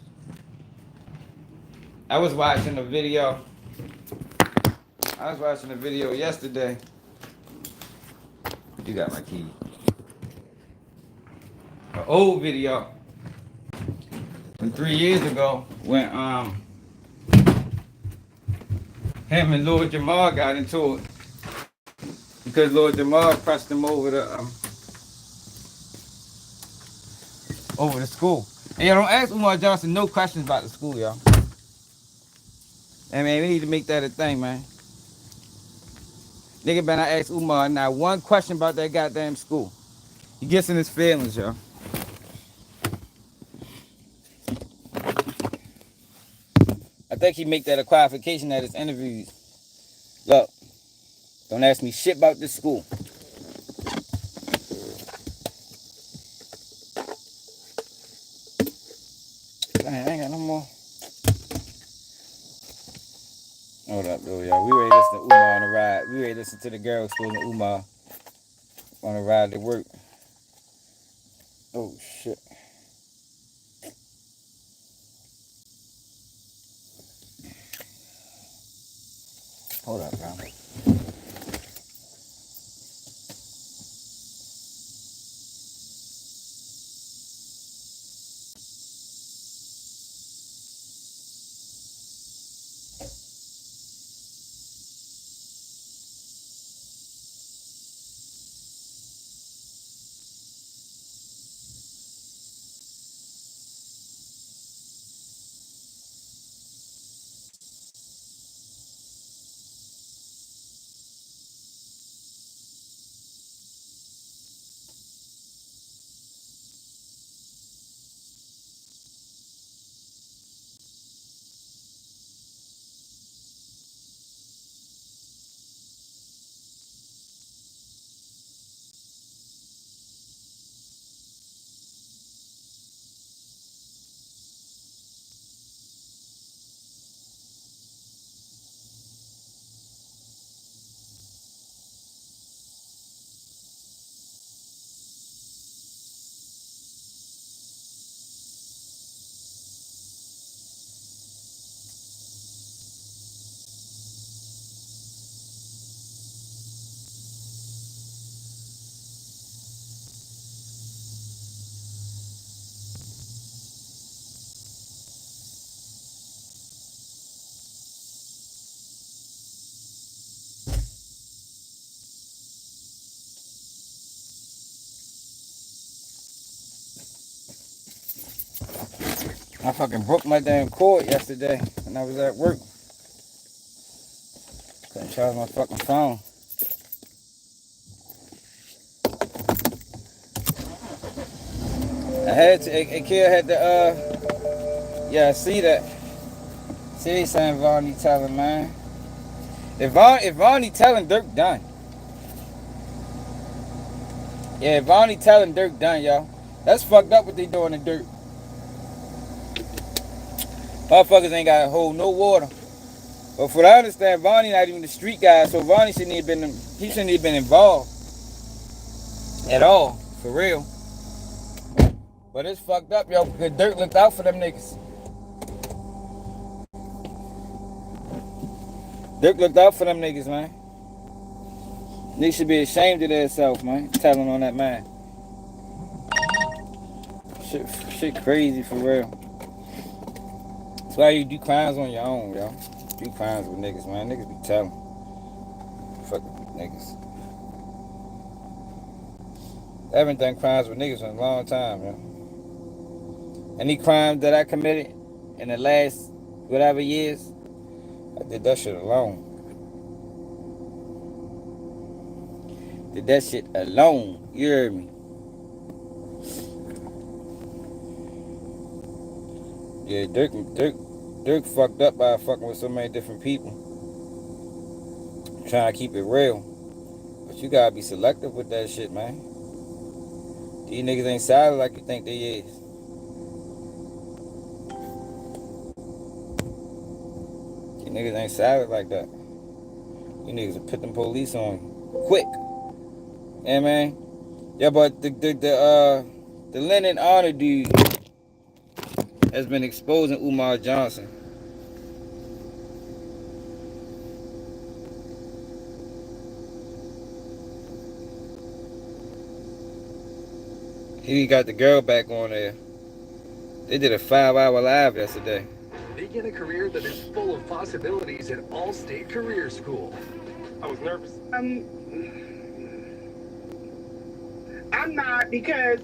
Speaker 1: I was watching a video yesterday. You got my key. An old video from 3 years ago when him and Lord Jamal got into it. because Lord Jamal pressed him over the school. And y'all don't ask Umar Johnson no questions about the school, y'all. I mean, we need to make that a thing, man. Nigga better not ask Umar not one question about that goddamn school. He gets in his feelings, y'all. I think he make that a qualification at his interviews. Look, don't ask me shit about this school. Dang, I ain't got no more. Hold up, though, y'all. We ready to listen to Umar on the ride. We ready to listen to the girl explaining to Umar on the ride to work. Oh, shit. Hold up, bro. I fucking broke my damn cord yesterday when I was at work. Couldn't charge my fucking phone. I had to, Akil had to, yeah, see that. See, they saying Vonnie telling, man. If Vonnie telling, Dirk done. Yeah, if Vonnie telling, Dirk done, y'all. That's fucked up what they doing to Dirk. Motherfuckers ain't got to hold no water. But for what I understand, Vonnie not even the street guy, so Vonnie shouldn't have been involved at all, for real. But it's fucked up, yo, because Dirk looked out for them niggas. Dirk looked out for them niggas, man. Niggas should be ashamed of themselves, man. Telling on that man. Shit crazy, for real. That's why you do crimes on your own, yo. Do crimes with niggas, man. Niggas be telling. Fuck niggas. I haven't done crimes with niggas in a long time, yo. Any crimes that I committed in the last whatever years, I did that shit alone. Did that shit alone. You heard me? Yeah, Dirk fucked up by fucking with so many different people. Trying to keep it real. But you gotta be selective with that shit, man. These niggas ain't solid like you think they is. These niggas ain't solid like that. You niggas will put them police on you. Quick. Yeah, man. Yeah, but the Lennon Honor dude has been exposing Umar Johnson. He got the girl back on there. They did a 5-hour live yesterday.
Speaker 6: Begin a career that is full of possibilities at All-State Career School.
Speaker 7: I was nervous. I'm not because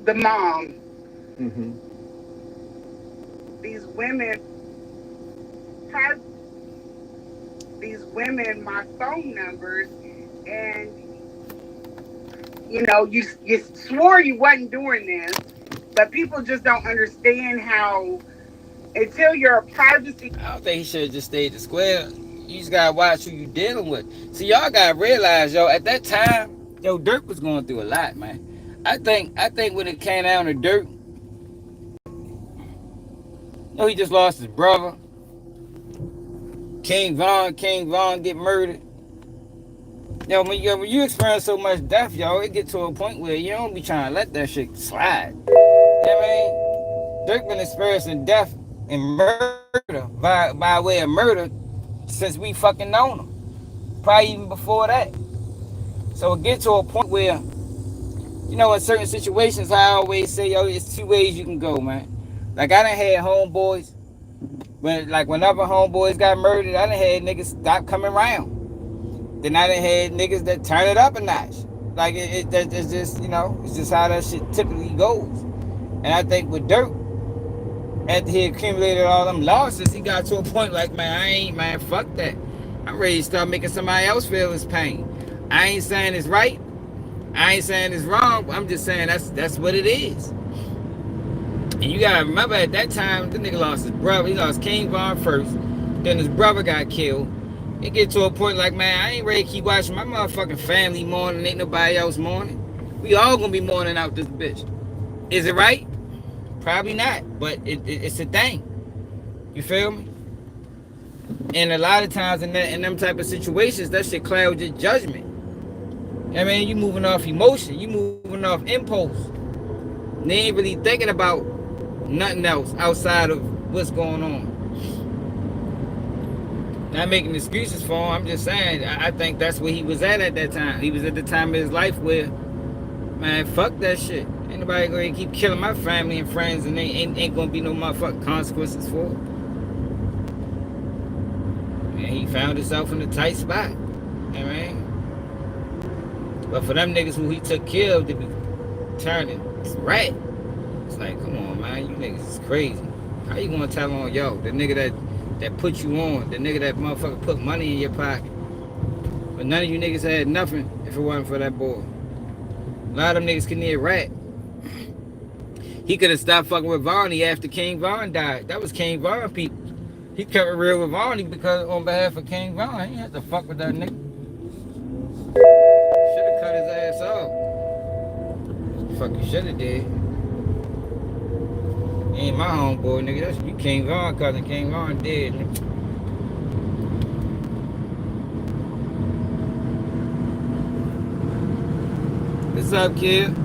Speaker 7: the mom.
Speaker 1: Mm-hmm.
Speaker 7: These women, my phone numbers, and you swore you wasn't doing this, but people just don't understand how until you're a privacy.
Speaker 1: I don't think he should have just stayed the square. You just gotta watch who you dealing with. See, y'all gotta realize, yo, at that time, yo, Dirk was going through a lot, man. I think when it came down to Dirk, he just lost his brother. King Von get murdered. Yo, when you experience so much death, yo, it get to a point where you don't be trying to let that shit slide. You know what I mean? Dirk been experiencing death and murder by way of murder since we fucking known him. Probably even before that. So it get to a point where, in certain situations, I always say, yo, it's two ways you can go, man. Like, I done had homeboys, whenever homeboys got murdered, I done had niggas stop coming around. Then I done had niggas that turn it up a notch. Like, it's just, it's just how that shit typically goes. And I think with Dirk, after he accumulated all them losses, he got to a point like, man, fuck that. I'm ready to start making somebody else feel his pain. I ain't saying it's right. I ain't saying it's wrong. I'm just saying that's what it is. And you gotta remember at that time, the nigga lost his brother. He lost King Von first. Then his brother got killed. It get to a point like, man, I ain't ready to keep watching my motherfucking family mourning. Ain't nobody else mourning. We all gonna be mourning out this bitch. Is it right? Probably not. But it's a thing. You feel me? And a lot of times in them type of situations, that shit clouds your judgment. I mean, you moving off emotion. You moving off impulse. They ain't really thinking about nothing else outside of what's going on. Not making excuses for him. I'm just saying, I think that's where he was at that time. He was at the time of his life where, man, fuck that shit. Ain't nobody gonna keep killing my family and friends, and ain't gonna be no motherfucking consequences for it. And he found himself in a tight spot. You know what I mean? But for them niggas who he took care of to be turning rat, it's like, come on, man, you niggas is crazy. How you gonna tell on yo, the nigga that put you on, the nigga that motherfucker put money in your pocket? But none of you niggas had nothing if it wasn't for that boy. A lot of them niggas couldn't eat rat. He could have stopped fucking with Vonnie after King Von died. That was King Von people. He kept it real with Vonnie because on behalf of King Von, he had to fuck with that nigga. Should've cut his ass off. Fuck you shoulda did. He ain't my homeboy, nigga. That's you King Von cousin. King Von dead, nigga. What's up, kid?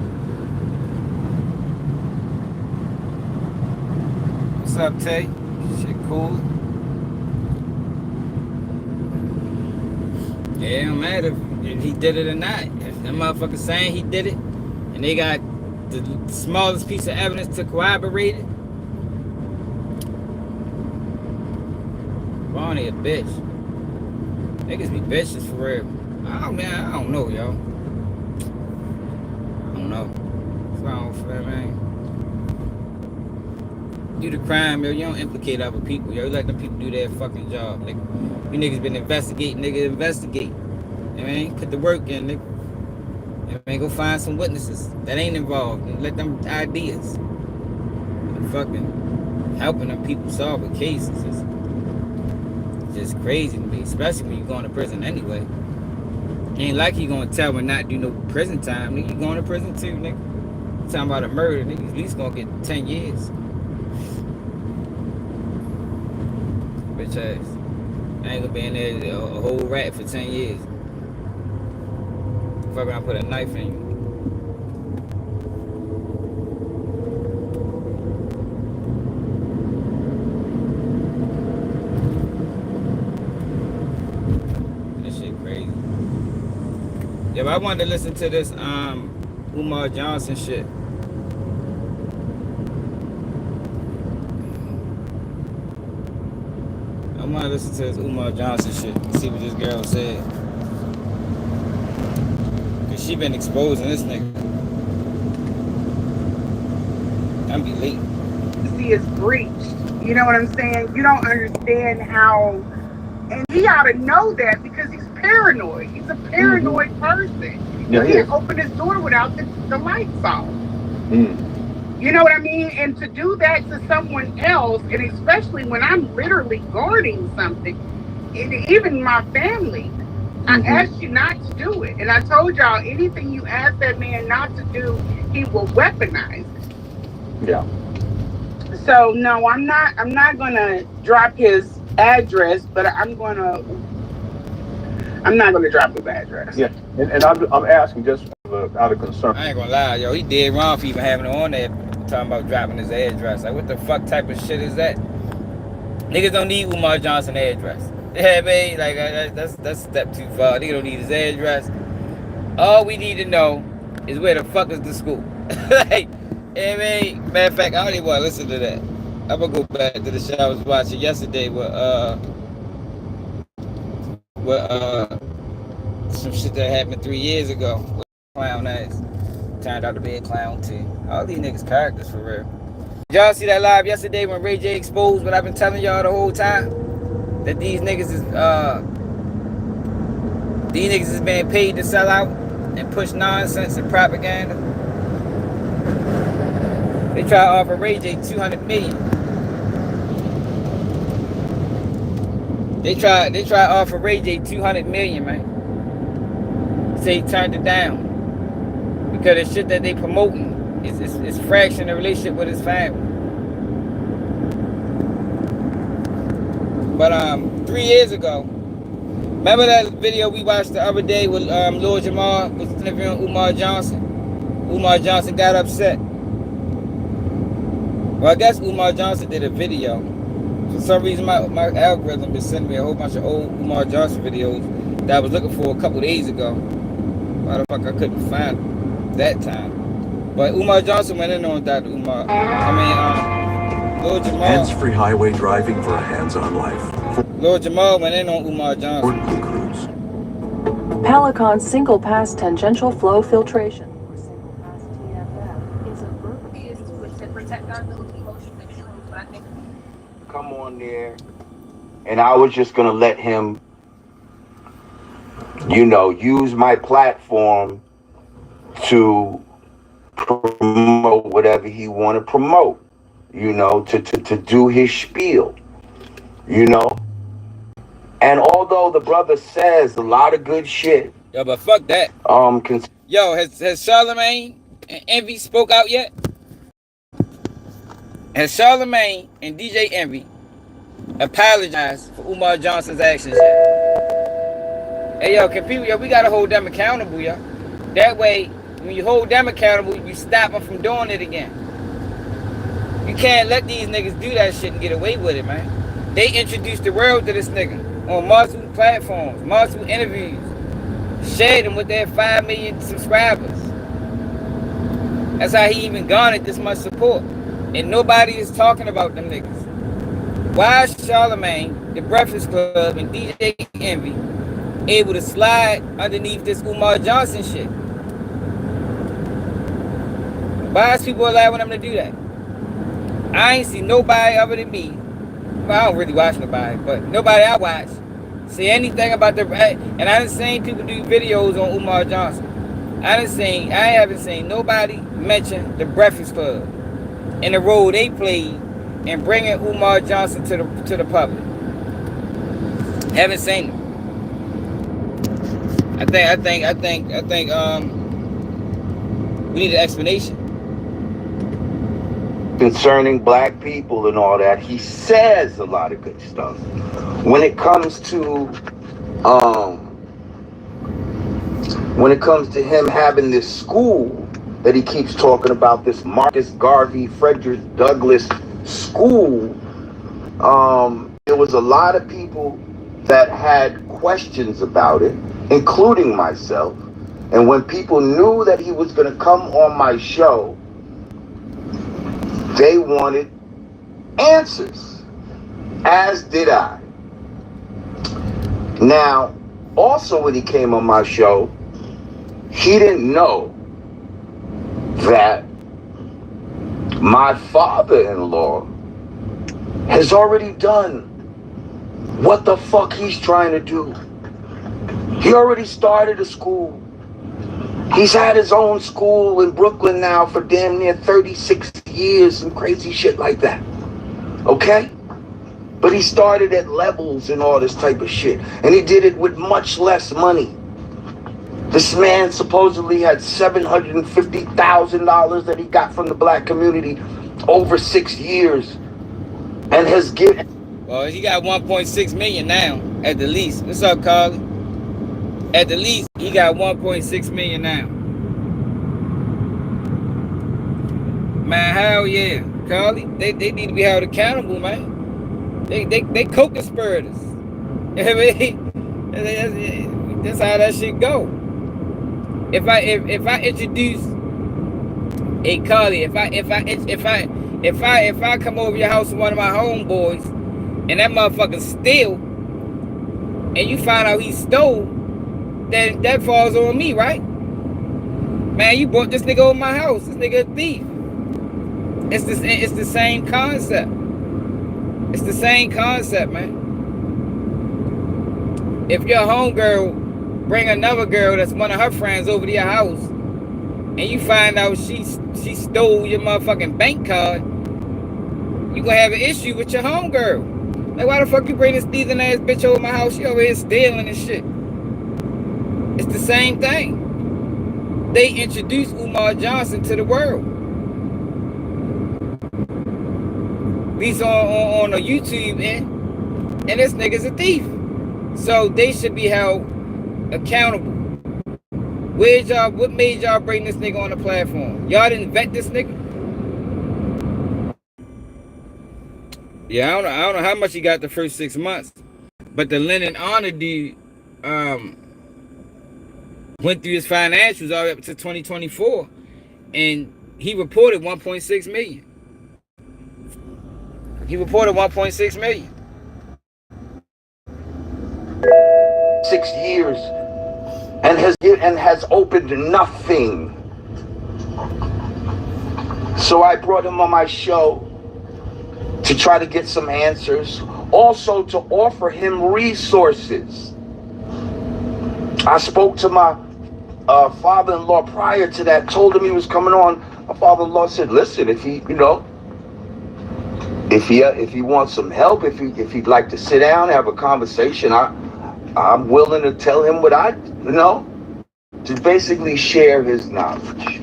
Speaker 1: What's up, Tay? Shit cool. Yeah, it don't matter if he did it or not. If that motherfucker saying he did it, and they got the smallest piece of evidence to corroborate it, Bonnie a bitch. Niggas be bitches for real. I don't know, yo. I don't know. What's wrong with that, man? Do the crime, yo. You don't implicate other people, yo. You let them people do their fucking job, nigga. You niggas been investigating, nigga. Investigate. You know what I mean? Put the work in, nigga. You know what I mean? Go find some witnesses that ain't involved and let them ideas. And fucking helping them people solve the cases. It's just crazy to me, especially when you going to prison anyway. Ain't like you gonna tell and not do no prison time, nigga. You going to prison too, nigga. You talking about a murder, nigga. At least gonna get 10 years. Bitch ass. I ain't gonna be in there a whole rat for 10 years. Fuck around, put a knife in you. This shit crazy. Yeah, but I wanted to listen to this Umar Johnson shit. I want to listen to this Umar Johnson shit and see what this girl said. Cause she been exposing this nigga. I'm be late.
Speaker 7: See is breached. You know what I'm saying? You don't understand how, and he ought to know that because he's paranoid. He's a paranoid person.
Speaker 8: Yeah,
Speaker 7: You
Speaker 8: he
Speaker 7: can't
Speaker 8: is.
Speaker 7: open his door without the lights off.
Speaker 8: Mm.
Speaker 7: You know what I mean? And to do that to someone else, and especially when I'm literally guarding something, and even my family, I asked you not to do it. And I told y'all anything you ask that man not to do, he will weaponize it.
Speaker 8: Yeah.
Speaker 7: So no, I'm not gonna drop his address, but I'm not gonna drop his address.
Speaker 8: Yeah. And I'm asking just out of concern.
Speaker 1: I ain't gonna lie, yo. He dead wrong for even having it on there talking about dropping his address. Like, what the fuck type of shit is that? Niggas don't need Umar Johnson address. Yeah, man. Like, that's a step too far. Niggas don't need his address. All we need to know is where the fuck is the school. Like, yeah, man. Matter of fact, I don't even want to listen to that. I'm gonna go back to the show I was watching yesterday with some shit that happened 3 years ago. With clown ass. Turned out to be a clown too. All these niggas characters for real. Y'all see that live yesterday when Ray J exposed what I've been telling y'all the whole time? That these niggas is being paid to sell out and push nonsense and propaganda. They try to offer Ray J $200 million. They try to offer Ray J $200 million, man. Say he turned it down because the shit that they promoting is fracturing the relationship with his family. But 3 years ago, remember that video we watched the other day with Lord Jamal was interviewing Umar Johnson? Umar Johnson got upset. Well, I guess Umar Johnson did a video. For some reason, my algorithm been sending me a whole bunch of old Umar Johnson videos that I was looking for a couple days ago. Why the fuck I couldn't find them that time? But Umar Johnson went in on Dr. Umar. Lord Jamal.
Speaker 9: Hands-free highway driving for a hands-on life.
Speaker 1: Lord Jamal went in on Umar Johnson.
Speaker 9: Blue Cruise.
Speaker 10: Pelican single pass tangential flow filtration, or single pass TFF, is a to protect our ability emotions and feelings, but I think
Speaker 11: come on there, and I was just gonna let him, use my platform to promote whatever he want to promote, to do his spiel, And although the brother says a lot of good shit,
Speaker 1: Yo, but fuck that. Yo, has Charlemagne and Envy spoke out yet? Has Charlemagne and DJ Envy apologized for Umar Johnson's actions yet? Hey, yo, we gotta hold them accountable, yo. That way, when you hold them accountable, you stop them from doing it again. You can't let these niggas do that shit and get away with it, man. They introduced the world to this nigga on multiple platforms, multiple interviews, shared them with their 5 million subscribers. That's how he even garnered this much support. And nobody is talking about them niggas. Why is Charlemagne, the Breakfast Club, and DJ Envy able to slide underneath this Umar Johnson shit? Why is people allowing them to do that? I ain't seen nobody other than me. Well, I don't really watch nobody, but nobody I watch say anything about the. And I done seen people do videos on Umar Johnson. I haven't seen nobody mention the Breakfast Club and the role they played in bringing Umar Johnson to the public. Haven't seen them. I think we need an explanation.
Speaker 11: Concerning black people and all that, he says a lot of good stuff. When it comes to him having this school that he keeps talking about, this Marcus Garvey, Frederick Douglass school, there was a lot of people that had questions about it, including myself. And when people knew that he was going to come on my show, they wanted answers, as did I. Now, also when he came on my show, he didn't know that My father-in-law has already done what the fuck he's trying to do. He already started a school. He's had his own school in Brooklyn now for damn near 36 years and crazy shit like that. Okay? But he started at levels and all this type of shit. And he did it with much less money. This man supposedly had $750,000 that he got from the black community over 6 years. And has given...
Speaker 1: Well, he got 1.6 million now, at the least. What's up, Carly? At the least, he got 1.6 million now. Man, hell yeah. Carly, they need to be held accountable, man. They co-conspirators. You know what I mean? That's how that shit go. If I introduce a Carly, if I come over your house with one of my homeboys and that motherfucker steal, and you find out he stole, then that falls on me, right? Man, you brought this nigga over my house. This nigga a thief. It's the same concept. It's the same concept, man. If your homegirl bring another girl that's one of her friends over to your house, and you find out she stole your motherfucking bank card, you gonna have an issue with your homegirl. Like, why the fuck you bring this thieving ass bitch over my house? She over here stealing and shit. It's the same thing. They introduced Umar Johnson to the world. At least on a YouTube end. And this nigga's a thief. So they should be held accountable. What made y'all bring this nigga on the platform? Y'all didn't vet this nigga? Yeah, I don't know how much he got the first 6 months. But the Lennon Honor dude went through his financials all the way up to 2024, and he reported 1.6 million. He reported 1.6 million.
Speaker 11: 6 years and has opened nothing. So I brought him on my show to try to get some answers, also to offer him resources. I spoke to my father-in-law prior to that, told him he was coming on. My father-in-law said, listen, if he wants some help, if he'd like to sit down and have a conversation, I'm willing to tell him what to basically share his knowledge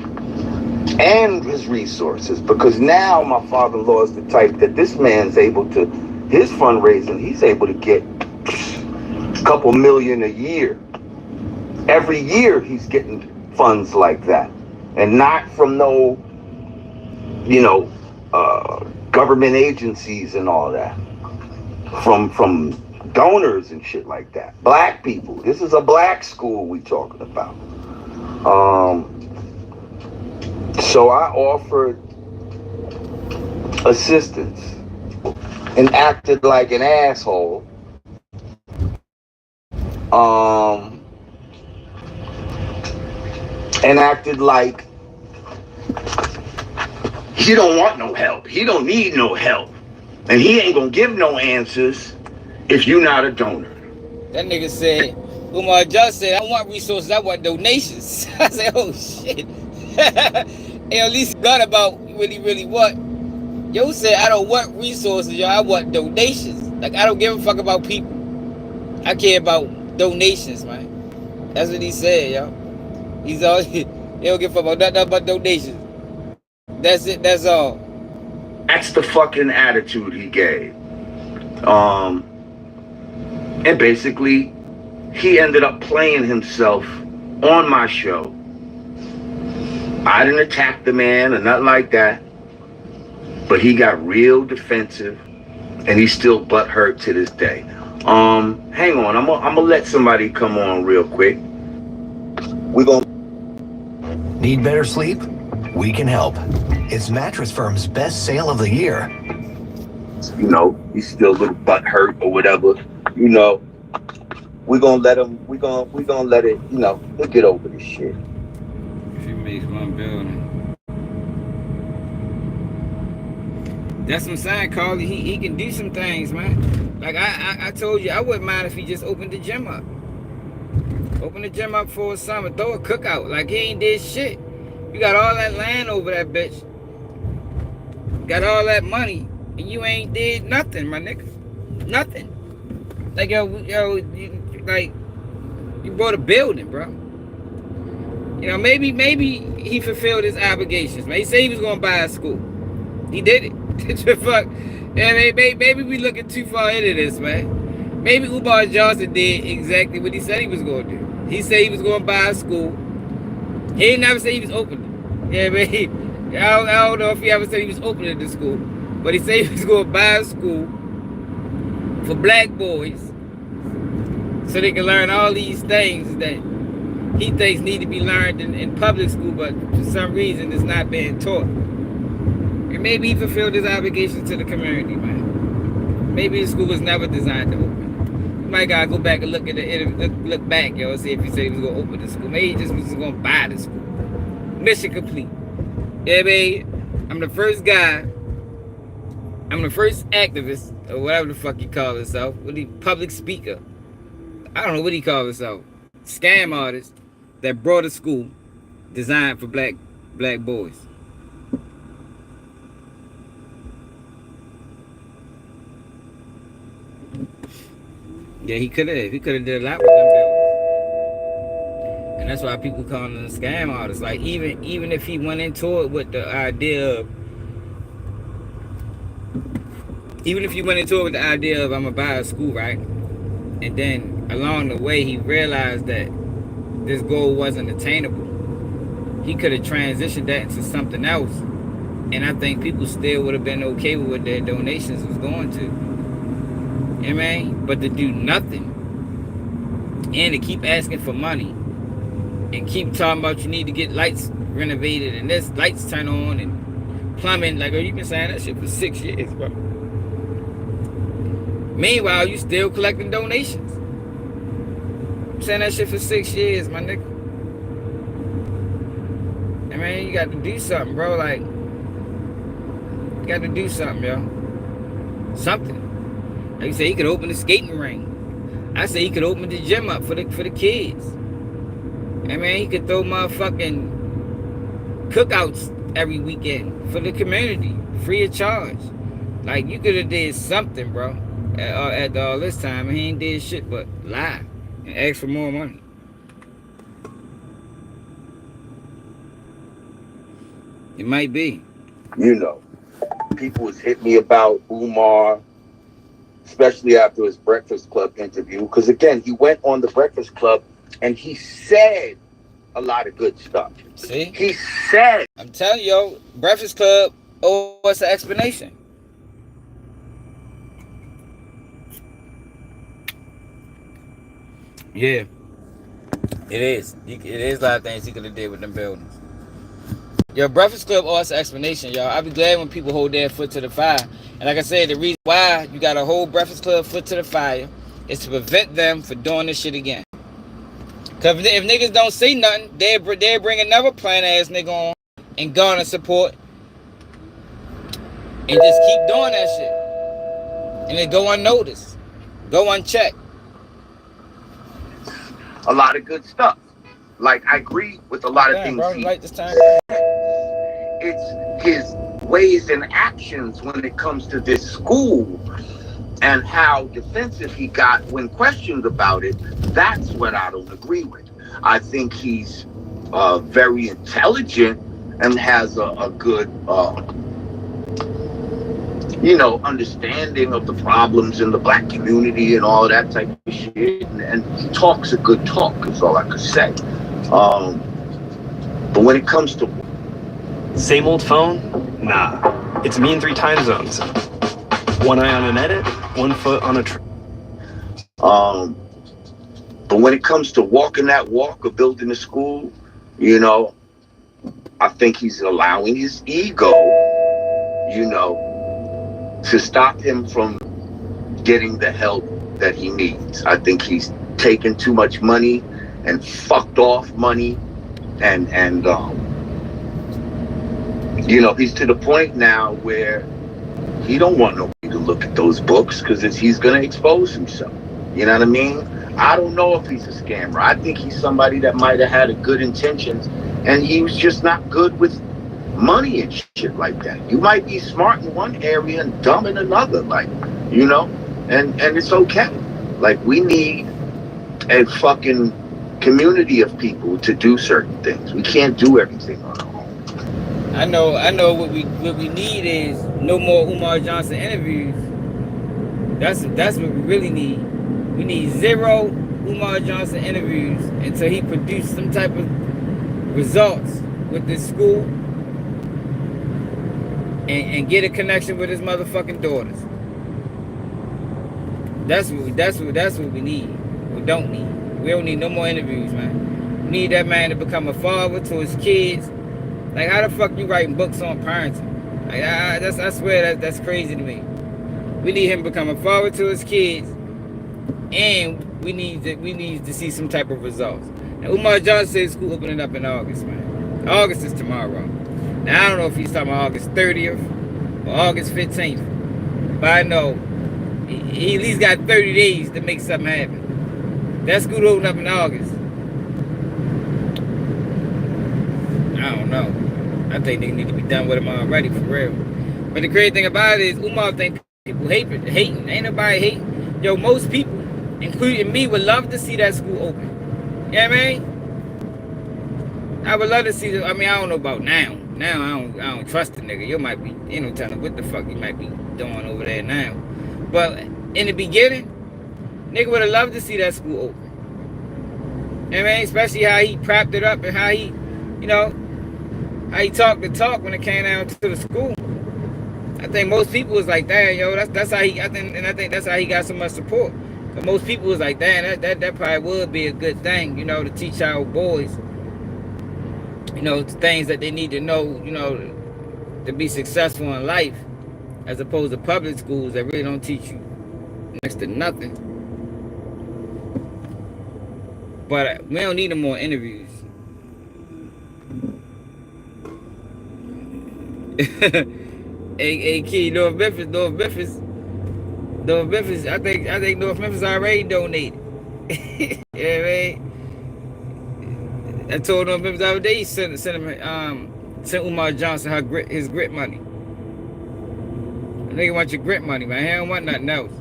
Speaker 11: and his resources, because now my father-in-law is the type that this man's able to, his fundraising, he's able to get a couple million a year. Every year he's getting funds like that, and not from no, government agencies and all that, from donors and shit like that. Black people. This is a black school we talking about. So I offered assistance and acted like an asshole. And acted like he don't want no help. He don't need no help. And he ain't gonna give no answers if you're not a donor.
Speaker 1: That nigga said, Umar Johnson said, I want resources, I want donations. I said, oh shit. And at least got about what he really want. Yo said, I don't want resources, yo, I want donations. Like, I don't give a fuck about people. I care about donations, man. That's what he said, yo. He's all, he don't give a fuck about nothing but donations. That's it, that's all.
Speaker 11: That's the fucking attitude he gave. And basically, he ended up playing himself on my show. I didn't attack the man or nothing like that, but he got real defensive, and he's still butthurt to this day. Hang on, I'm gonna let somebody come on real quick. We're gonna...
Speaker 12: Need better sleep? We can help. It's Mattress Firm's best sale of the year.
Speaker 11: He's still a little butthurt or whatever. We're gonna let him, we're gonna let it, he'll get over this shit.
Speaker 1: She makes one building. That's what I'm saying, Carly. He can do some things, man. Like I told you, I wouldn't mind if he just opened the gym up. Open the gym up for a summer. Throw a cookout. Like he ain't did shit. You got all that land over that bitch. Got all that money. And you ain't did nothing, my nigga. Nothing. Like, like, you bought a building, bro. You know, maybe he fulfilled his obligations, man. He said he was going to buy a school. He did it. Fuck. Yeah, maybe we looking too far into this, man. Maybe Umar Johnson did exactly what he said he was going to do. He said he was going to buy a school. He ain't never said he was opening. Yeah, man. I don't know if he ever said he was opening the school. But he said he was going to buy a school for black boys so they can learn all these things that he thinks need to be learned in public school, but for some reason it's not being taught. And maybe he fulfilled his obligation to the community, man. Maybe the school was never designed to open. You might gotta go back and look at it, look back, yo, see if he said he was gonna open the school. Maybe he just was gonna buy the school. Mission complete. Yeah, baby. I'm the first guy. I'm the first activist, or whatever the fuck he call himself. What he public speaker. I don't know what he called himself. Scam artist that brought a school designed for black boys. Yeah, he could have did a lot with them buildings. And that's why people call him a scam artist. Like even if he went into it with the idea of I'm gonna buy a school, right? And then along the way he realized that this goal wasn't attainable. He could have transitioned that into something else. And I think people still would have been okay with what their donations was going to. You know what I mean? But to do nothing and to keep asking for money and keep talking about you need to get lights renovated and this lights turn on and plumbing, like, oh, you been saying that shit for 6 years, bro. Meanwhile, you still collecting donations. I'm saying that shit for 6 years, my nigga. I mean, you got to do something, bro. Like, you got to do something, yo. Something. Like you say, he could open the skating ring. I say he could open the gym up for the kids. I mean, he could throw motherfucking cookouts every weekend for the community, free of charge. Like, you could have did something, bro, at all this time, and he ain't did shit but lie and ask for more money. It might be.
Speaker 11: You know, people has hit me about Umar, especially after his Breakfast Club interview, because again, he went on the Breakfast Club and he said a lot of good stuff.
Speaker 1: See?
Speaker 11: He said.
Speaker 1: I'm telling you, yo, Breakfast Club owes us an explanation. Yeah. It is. It is a lot of things he could have did with them buildings. Yo, Breakfast Club owes us an explanation, y'all. I'll be glad when people hold their foot to the fire. And like I said, the reason why you got to hold Breakfast Club foot to the fire is to prevent them from doing this shit again. Because if niggas don't say nothing, they'll bring another plain ass nigga on and garner support and just keep doing that shit. And then go unnoticed. Go unchecked.
Speaker 11: A lot of good stuff. Like, I agree with a lot of things.
Speaker 1: Bro, right this time.
Speaker 11: It's his ways and actions when it comes to this school and how defensive he got when questioned about it. That's what I don't agree with. I think he's very intelligent and has a good, understanding of the problems in the black community and all that type of shit. And he talks a good talk, is all I could say. But when it comes to
Speaker 13: same old phone? Nah. It's me in 3 time zones. One eye on an edit, 1 foot on a
Speaker 11: but when it comes to walking that walk of building a school, I think he's allowing his ego, to stop him from getting the help that he needs. I think he's taken too much money and fucked off money and he's to the point now where He don't want nobody to look at those books because he's gonna expose himself. You know what I mean? I don't know if he's a scammer. I think he's somebody that might have had good intentions, and he was just not good with money and shit like that. You might be smart in one area and dumb in another, like, you know, and it's okay. Like, we need a fucking community of people to do certain things. We can't do everything on our own.
Speaker 1: I know what we need is no more Umar Johnson interviews. That's what we really need. We need 0 Umar Johnson interviews until he produced some type of results with this school and get a connection with his motherfucking daughters. That's what we need. We don't need. We don't need no more interviews, man. We need that man to become a father to his kids. Like, how the fuck you writing books on parenting? Like, I swear that's crazy to me. We need him to become a father to his kids, and we need to see some type of results. Now, Umar Johnson says school opening up in August, man. August is tomorrow. Now, I don't know if he's talking about August 30th or August 15th, but I know he at least got 30 days to make something happen. That school opened up in August. I don't know. I think they need to be done with him already, for real. But the crazy thing about it is, Umar think people hating. Ain't nobody hating. Yo, most people, including me, would love to see that school open. You know what I mean? I would love to see it. I mean, I don't know about now. Now, I don't trust the nigga. You might be, telling what the fuck you might be doing over there now. But in the beginning, nigga would have loved to see that school open. You know what I mean? Especially how he propped it up and how he, how he talked the talk when it came down to the school. I think most people was like, damn, yo, that's how he. I think that's how he got so much support. But most people was like, damn, that probably would be a good thing, to teach our boys, things that they need to know, to be successful in life, as opposed to public schools that really don't teach you next to nothing. But we don't need no more interviews. Hey, kid, North Memphis. I think North Memphis already donated. You know what I mean? I told North Memphis the other day, sent Umar Johnson his grit money. I think he wants your grit money, man. He don't want nothing else.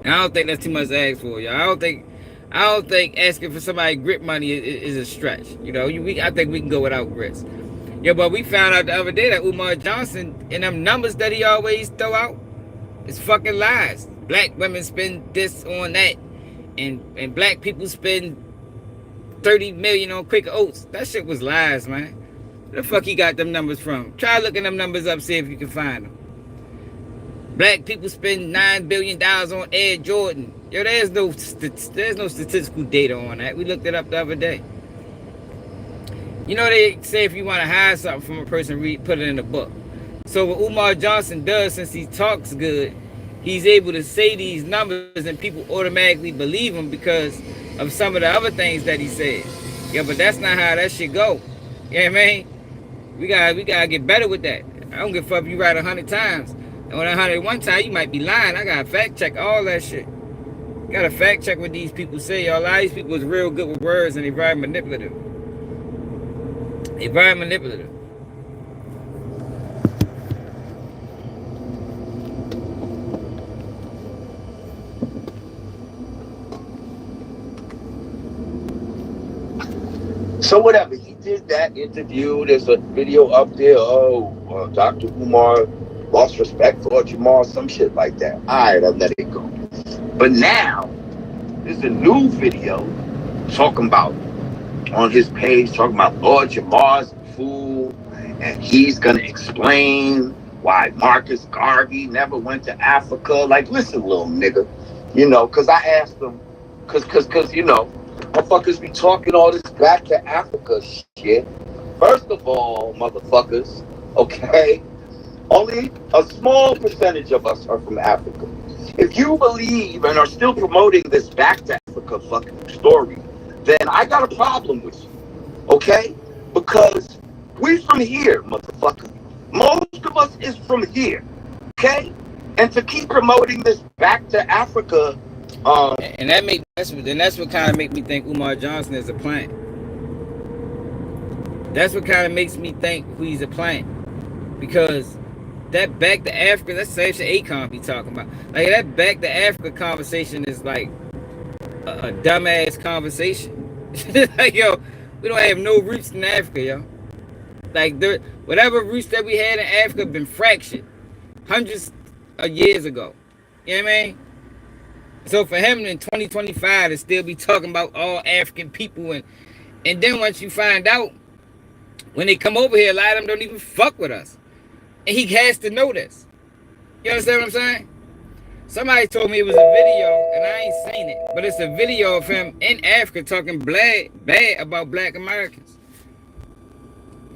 Speaker 1: And I don't think that's too much to ask for, y'all. I don't think asking for somebody grit money is a stretch. I think we can go without grits. Yeah, but we found out the other day that Umar Johnson and them numbers that he always throw out is fucking lies. Black women spend this on that, and black people spend 30 million on Quaker Oats. That shit was lies, man. Where the fuck he got them numbers from? Try looking them numbers up, see if you can find them. Black people spend $9 billion on Air Jordan. Yo, there's no statistical data on that. We looked it up the other day. They say if you want to hide something from a person, put it in a book. So what Umar Johnson does, since he talks good, he's able to say these numbers and people automatically believe him because of some of the other things that he says. Yeah, but that's not how that shit go. You know what I mean? We gotta get better with that. I don't give a fuck if you write 100 times. And on 101 time, you might be lying. I gotta fact check all that shit. Gotta fact check what these people say. A lot of these people is real good with words and they're very manipulative. They're very manipulative.
Speaker 11: So whatever, he did that interview. There's a video up there. Dr. Umar lost respect for Jamal, some shit like that. All right, I'll let it go. But now, there's a new video talking about, on his page, talking about Lord Jamal's a fool, and he's going to explain why Marcus Garvey never went to Africa. Like, listen, little nigga, because I asked him, because motherfuckers be talking all this back to Africa shit. First of all, motherfuckers, okay, only a small percentage of us are from Africa. If you believe and are still promoting this back to Africa fucking story, then I got a problem with you, okay? Because we from here, motherfucker. Most of us is from here. Okay? And to keep promoting this back to Africa,
Speaker 1: and that's what kind of make me think Umar Johnson is a plant. That's what kind of makes me think he's a plant, because that back to Africa, that's the same shit Akon be talking about. Like that back to Africa conversation is like a dumbass conversation. Like, yo, we don't have no roots in Africa, yo. Like whatever roots that we had in Africa been fractured hundreds of years ago. You know what I mean? So for him in 2025 to still be talking about all African people, and then once you find out, when they come over here, a lot of them don't even fuck with us. And he has to know this. You understand what I'm saying? Somebody told me it was a video, and I ain't seen it, but it's a video of him in Africa talking bad about black Americans.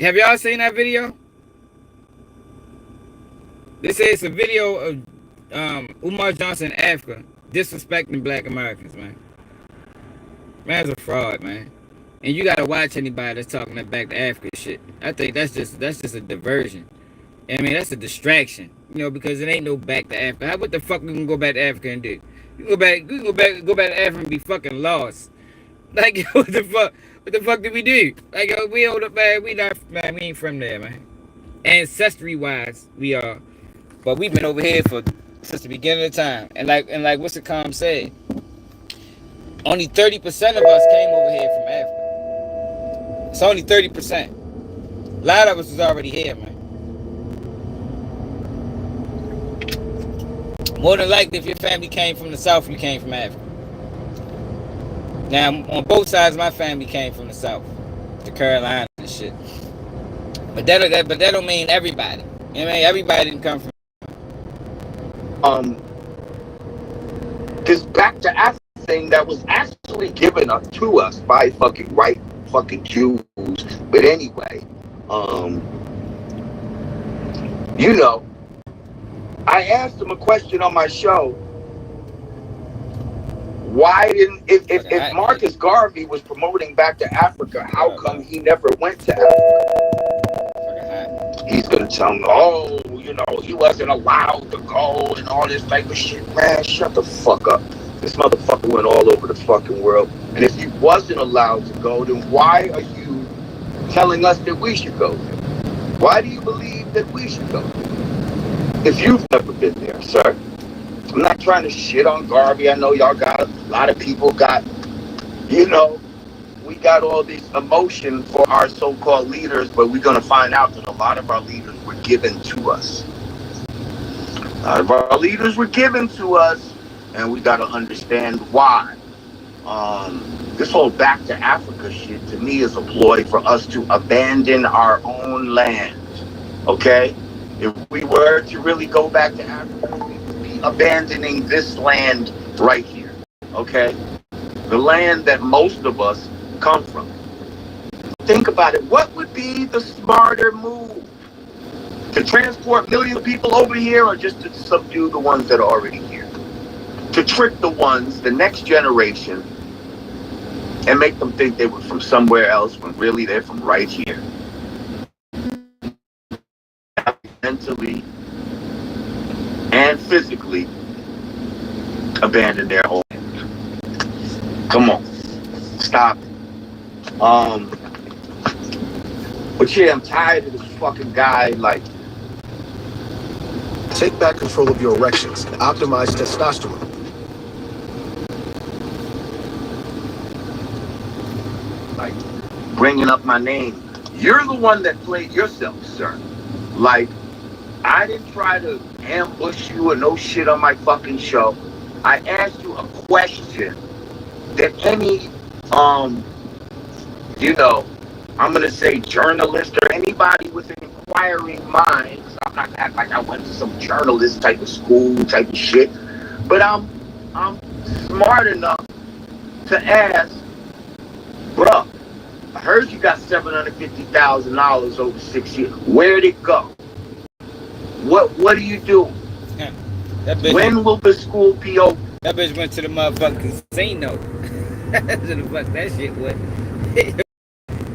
Speaker 1: Have y'all seen that video? They say it's a video of Umar Johnson in Africa disrespecting black Americans, man. Man's a fraud, man. And you gotta watch anybody that's talking that back to Africa shit. I think that's just a diversion. I mean, that's a distraction, you know, because it ain't no back to Africa. What the fuck we can go back to Africa and do? We go back to Africa and be fucking lost. Like, what the fuck did we do? Like, we hold up, man. We ain't from there, man. Ancestry wise, we are, but we've been over here since the beginning of time. And like what's the calm said, only 30% of us came over here from Africa. It's only 30%. A lot of us was already here, man. More than likely, if your family came from the South, you came from Africa. Now, on both sides, my family came from the South, the Carolinas and shit. But that don't mean everybody. You know what I mean? Everybody didn't come from.
Speaker 11: This back to Africa thing that was actually given up to us by fucking white fucking Jews. But anyway, you know, I asked him a question on my show. Why didn't, if Marcus Garvey was promoting back to Africa, how come he never went to Africa? He's gonna tell me, oh, you know, he wasn't allowed to go and all this type of shit. Man, shut the fuck up. This motherfucker went all over the fucking world. And if he wasn't allowed to go, then why are you telling us that we should go there? Why do you believe that we should go there? If you've never been there, sir. I'm not trying to shit on Garvey. I know y'all got, a lot of people got, you know, we got all this emotion for our so-called leaders, but we're going to find out that a lot of our leaders were given to us. A lot of our leaders were given to us, and we got to understand why. This whole back to Africa shit, to me, is a ploy for us to abandon our own land, okay? If we were to really go back to Africa, we would be abandoning this land right here, okay? The land that most of us come from. Think about it. What would be the smarter move? To transport millions of people over here, or just to subdue the ones that are already here? To trick the ones, the next generation, and make them think they were from somewhere else when really they're from right here. Mentally and physically abandon their home. Come on, stop it. But yeah, I'm tired of this fucking guy. Like,
Speaker 14: take back control of your erections and optimize testosterone.
Speaker 11: Like, bringing up my name. You're the one that played yourself, sir. Like, I didn't try to ambush you or no shit on my fucking show. I asked you a question that any, you know, I'm going to say journalist or anybody with an inquiring mind, because I'm not going to act like I went to some journalist type of school type of shit, but I'm smart enough to ask, bruh, I heard you got $750,000 over 6 years. Where'd it go? What are you doing? When will the school be open?
Speaker 1: That bitch went to the motherfucking casino. That's what the fuck that shit was.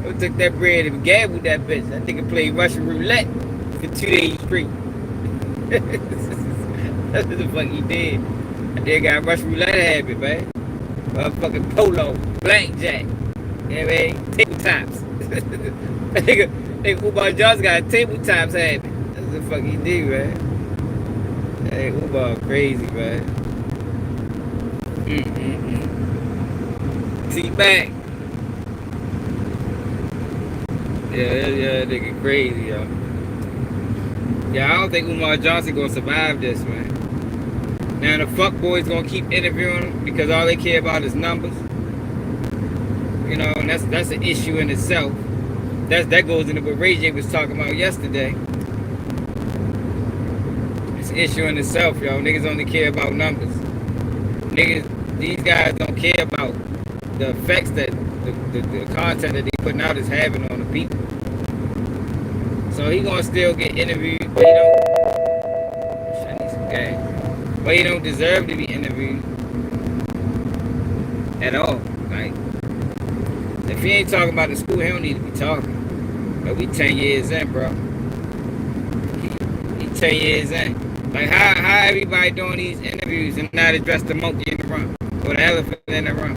Speaker 1: Who took that bread and gambled that bitch? That nigga played Russian roulette for 2 days straight. That's what the fuck he did. And then got Russian roulette habit, man. Motherfucking polo, blackjack. You know what I mean? Tabletops. nigga Umar Johnson got a tabletops habit. That's what the fuck he did, man. Hey, Umar crazy, man. T-Back. Yeah, nigga crazy, yo. Yeah, I don't think Umar Johnson gonna survive this, man. Now the fuck boys gonna keep interviewing him because all they care about is numbers. You know, and that's an issue in itself. That goes into what Ray J was talking about yesterday. It's an issue in itself, yo. Niggas only care about numbers. Niggas, these guys don't care about the effects that the content that they putting out is having on the people. So he gonna still get interviewed, but he don't. I need some gas. But he don't deserve to be interviewed at all. Like, if he ain't talking about the school, he don't need to be talking. But we 10 years in, bro. He 10 years in. Like, how everybody doing these interviews and not address the monkey in the room or the elephant in the room?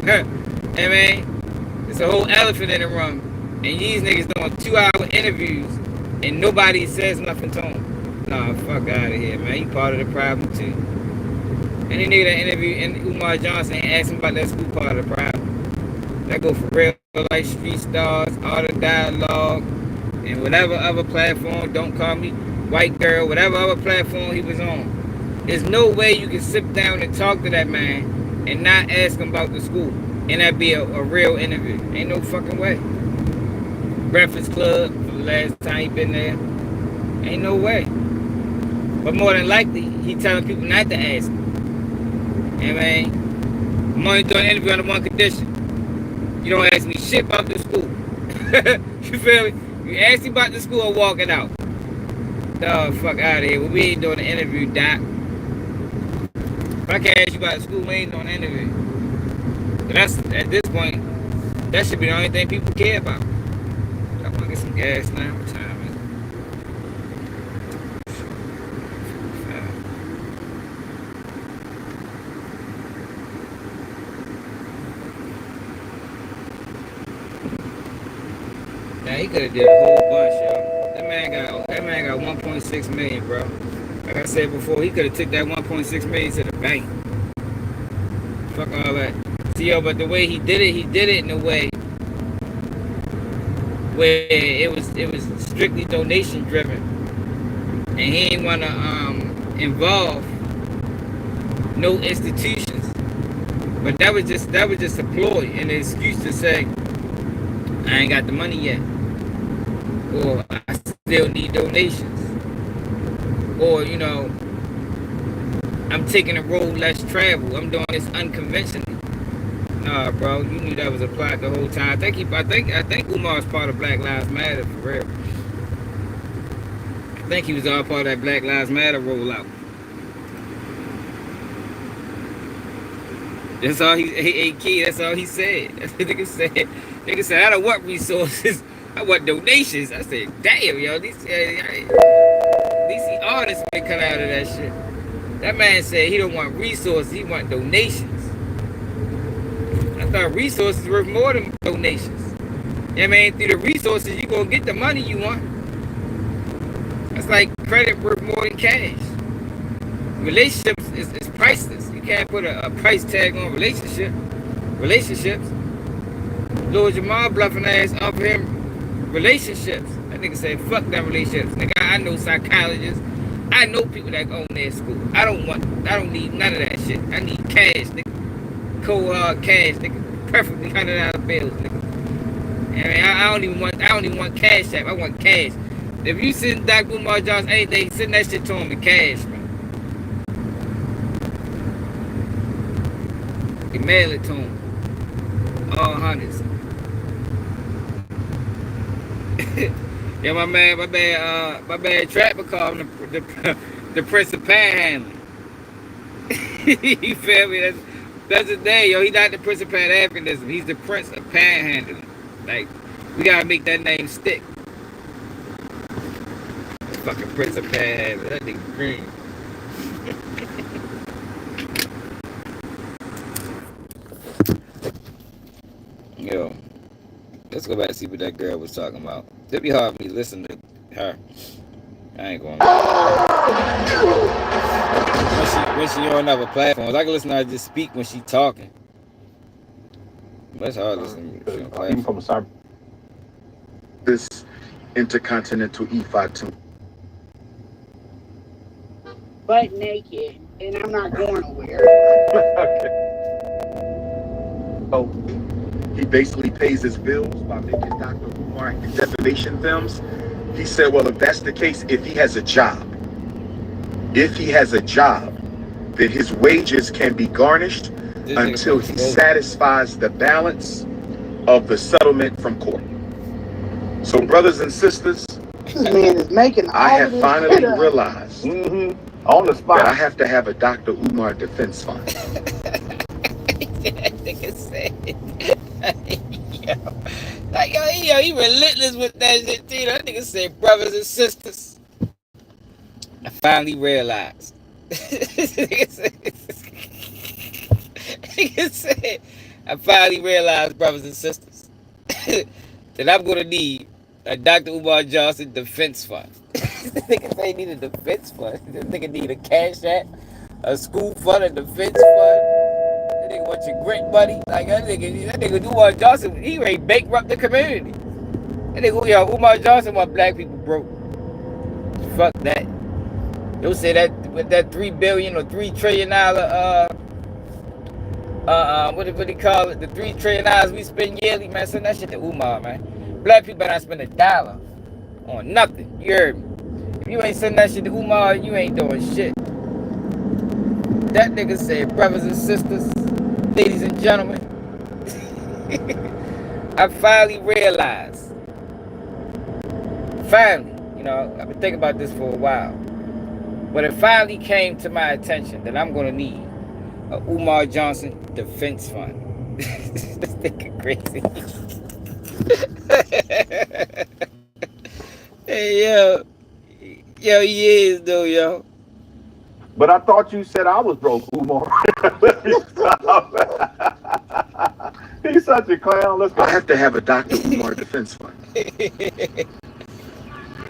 Speaker 1: I mean, it's a whole elephant in the room, and these niggas doing 2-hour interviews, and nobody says nothing to them. Nah, fuck out of here, man. You part of the problem too. Any nigga that interviewed Umar Johnson and asked him about that school, part of the problem. That go for real life street stars, all the dialogue, and whatever other platform, don't call me white girl, whatever other platform he was on. There's no way you can sit down and talk to that man and not ask him about the school, and that be a real interview. Ain't no fucking way. Breakfast Club, for the last time he been there. Ain't no way. But more than likely, he telling people not to ask him. You know what I mean? I'm only doing an interview under one condition. You don't ask me shit about the school. You feel me? You ask me about the school, I'm walking out. Oh, fuck out of here. Well, we ain't doing an interview, Doc. If I can't ask you about the school, we ain't doing an interview. But that's, at this point, that should be the only thing people care about. I want to get some gas now. What time is it? Yeah, he could have did a whole bunch, yo. That man got 1.6 million, bro. Like I said before, he could have took that 1.6 million to the bank. Fuck all that. See, yo, but the way he did it in a way where it was strictly donation driven, and he didn't want to involve no institutions. But that was just a ploy and an excuse to say, I ain't got the money yet, or I still need donations, or, you know, I'm taking a road less traveled. I'm doing this unconventionally. Nah, bro, you knew that was a plot the whole time. I think Umar's part of Black Lives Matter for real. I think he was all part of that Black Lives Matter rollout. That's all that's all he said. That's what nigga said. Nigga said, I don't want resources, I want donations. I said, damn, yo, at least the artists may cut out of that shit. That man said he don't want resources, he want donations. I thought resources worth more than donations. You know what I mean? Through the resources, you gonna get the money you want. That's like credit worth more than cash. Relationships is priceless. You can't put a price tag on relationships. Lord Jamal bluffing ass offer him relationships. That nigga said, fuck them relationships. Nigga, I know psychologists. I know people that own their school. I don't need none of that shit. I need cash, nigga. Cold hard cash, nigga. Perfectly $100 bills, nigga. I mean, I don't even want cash app. I want cash. If you send Dr. Umar Johnson anything, send that shit to him in cash, man. You mail it to him. All hundreds. Yeah, my bad Trapper called him the Prince of Panhandling. You feel me? That's his name, yo. He's not the Prince of Pan-Africanism. He's the Prince of Panhandling. Like, we gotta make that name stick. Fucking Prince of Panhandle. That nigga green. Yo, let's go back and see what that girl was talking about. It'd be hard for me to listen to her. I ain't going. When she on other platforms, I can listen to her just speak when she talking. That's hard listening to her.
Speaker 8: Even from a cyber.
Speaker 11: This intercontinental E5
Speaker 7: butt naked, and I'm not going nowhere.
Speaker 11: Okay. So he basically pays his bills by making Dr. Umar defamation films. He said, well, if that's the case, if he has a job, then his wages can be garnished until he satisfies the balance of the settlement from court. So, brothers and sisters,
Speaker 7: This man is making all
Speaker 11: I
Speaker 7: of
Speaker 11: have
Speaker 7: this
Speaker 11: finally
Speaker 7: shit up.
Speaker 11: realized
Speaker 8: on the spot
Speaker 11: that I have to have a Dr. Umar defense fund.
Speaker 1: That nigga said, yo, he relentless with that shit, too. That nigga said, brothers and sisters, I finally realized. Nigga said, I finally realized, brothers and sisters, that I'm gonna need a Dr. Umar Johnson defense fund. Nigga say he need a defense fund. This nigga need a cash app, a school fund, a defense fund. That nigga want your grant money. Like that nigga Umar Johnson, he ready to bankrupt the community. That nigga, yo, Umar Johnson want black people broke. Fuck that. You'll say that with that $3 billion or $3 trillion what do they call it? The $3 trillion we spend yearly, man. Send that shit to Umar, man. Black people better not spend $1 on nothing. You heard me? If you ain't sending that shit to Umar, you ain't doing shit. That nigga said, brothers and sisters, ladies and gentlemen, I finally realized. Finally, you know, I've been thinking about this for a while. But it finally came to my attention that I'm gonna need a Umar Johnson defense fund. This nigga crazy. Hey, yo, he is though, yo.
Speaker 8: But I thought you said I was broke, Umar. He's such a clown. Let's go.
Speaker 11: I have to have a Dr. Umar defense fund.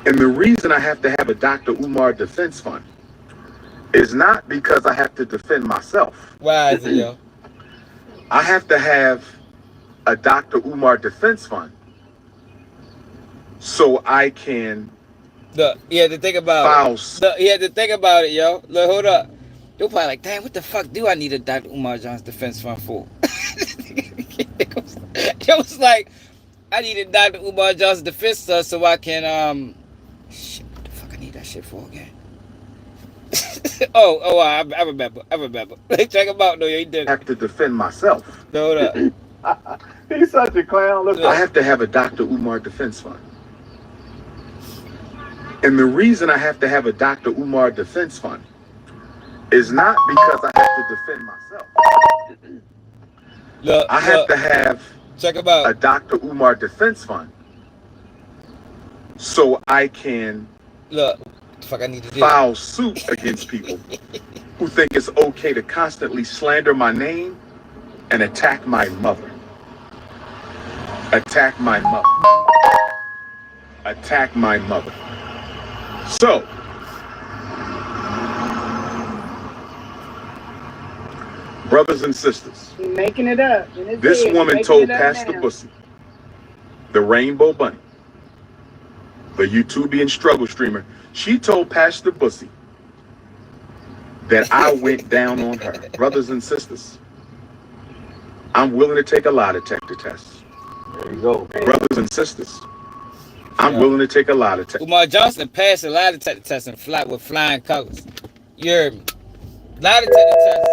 Speaker 11: And the reason I have to have a Dr. Umar defense fund is not because I have to defend myself.
Speaker 1: Why is it, yo?
Speaker 11: I have to have a Dr. Umar defense fund so I can
Speaker 1: Look, you had to think about
Speaker 11: file
Speaker 1: it. Look, you had to think about it, yo. Look, hold up. You're probably like, damn, what the fuck do I need a Dr. Umar Johnson defense fund for? It was like, I need a Dr. Umar Johnson defense fund so I can, shit, what the fuck I need that shit for again? I remember. Check him out, though. He did it.
Speaker 11: have to defend myself.
Speaker 1: No, hold up.
Speaker 8: He's such a clown. Let's go.
Speaker 11: I have to have a Dr. Umar defense fund. And the reason I have to have a Dr. Umar defense fund is not because I have to defend myself.
Speaker 1: Look,
Speaker 11: I have to have
Speaker 1: check him out.
Speaker 11: a Dr. Umar defense fund so I can
Speaker 1: Look, what the fuck I need to do?
Speaker 11: file suit against people who think it's okay to constantly slander my name and attack my mother. Attack my mother. Attack my mother. So, brothers and sisters,
Speaker 7: He's making it up.
Speaker 11: this woman told Pastor Bussy, the Rainbow Bunny, the YouTubian struggle streamer, she told Pastor Bussy that I went down on her. Brothers and sisters, I'm willing to take a lie detector test.
Speaker 8: There you go.
Speaker 11: Brothers and sisters, I'm willing to take a lie detector.
Speaker 1: Umar Johnson passed a lie detector test and with flying colors. You heard me? Lie detector test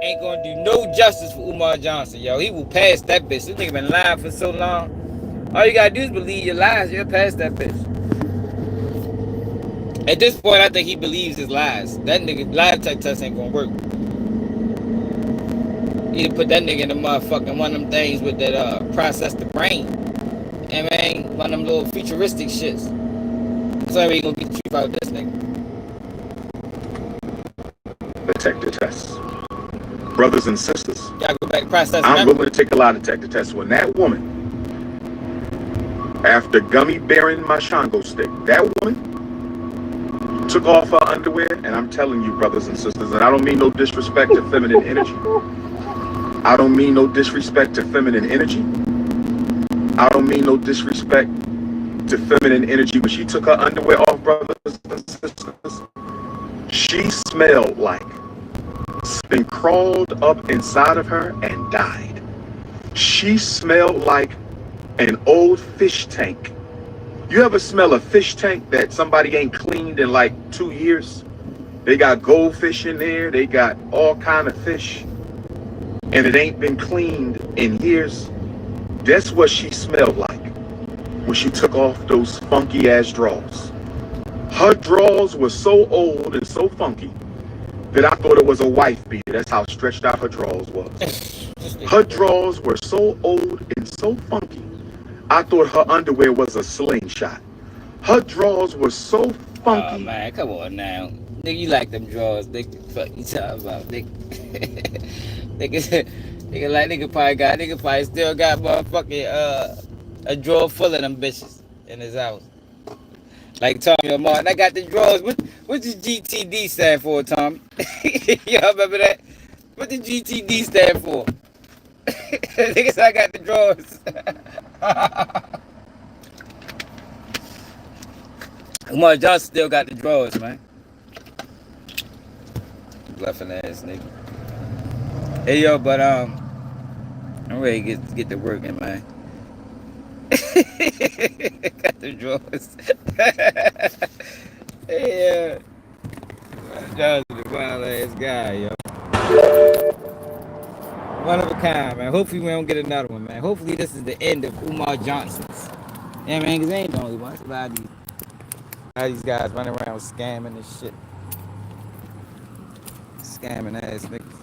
Speaker 1: ain't gonna do no justice for Umar Johnson, yo. He will pass that bitch. This nigga been lying for so long. All you gotta do is believe your lies. You'll pass that bitch. At this point, I think he believes his lies. That nigga lie detector test ain't gonna work. You need to put that nigga in the motherfucking one of them things with that process the brain. I mean, one of them little futuristic shits. So we gonna get the truth out of this nigga.
Speaker 8: Detector tests. Brothers and sisters,
Speaker 1: Y'all go back and process.
Speaker 8: I'm willing to take a lie detector test. When that woman, after gummy bearing my Shango stick, that woman took off her underwear, and I'm telling you, brothers and sisters, and I don't mean no disrespect to feminine energy. I don't mean no disrespect to feminine energy. I don't mean no disrespect to feminine energy. When she took her underwear off, brothers and sisters, she smelled like something crawled up inside of her and died. She smelled like an old fish tank. You ever smell a fish tank that somebody ain't cleaned in like 2 years? They got goldfish in there, they got all kind of fish, and it ain't been cleaned in years. That's what she smelled like when she took off those funky ass drawers. Her drawers were so old and so funky that I thought it was a wife beater. That's how stretched out her drawers was. Her drawers were so old and so funky, I thought her underwear was a slingshot. Her drawers were so funky.
Speaker 1: Oh man, come on now. Nigga, you like them drawers, nigga. Fuck you talking about, nigga. nigga probably still got motherfucking a drawer full of them bitches in his house. Like Tommy or Martin, I got the drawers. What does GTD stand for, Tommy? Y'all remember that? What does GTD stand for? Niggas, I got the drawers. Umar Johnson still got the drawers, man. Bluffing ass nigga. Hey yo, but I'm ready to get to working, man. Got the drawers. Yeah. Johnson, the wild ass guy, yo. One of a kind, man. Hopefully we don't get another one, man. Hopefully this is the end of Umar Johnson's. Yeah, man, because they ain't the only ones. A lot of these guys running around scamming and shit. Scamming ass niggas.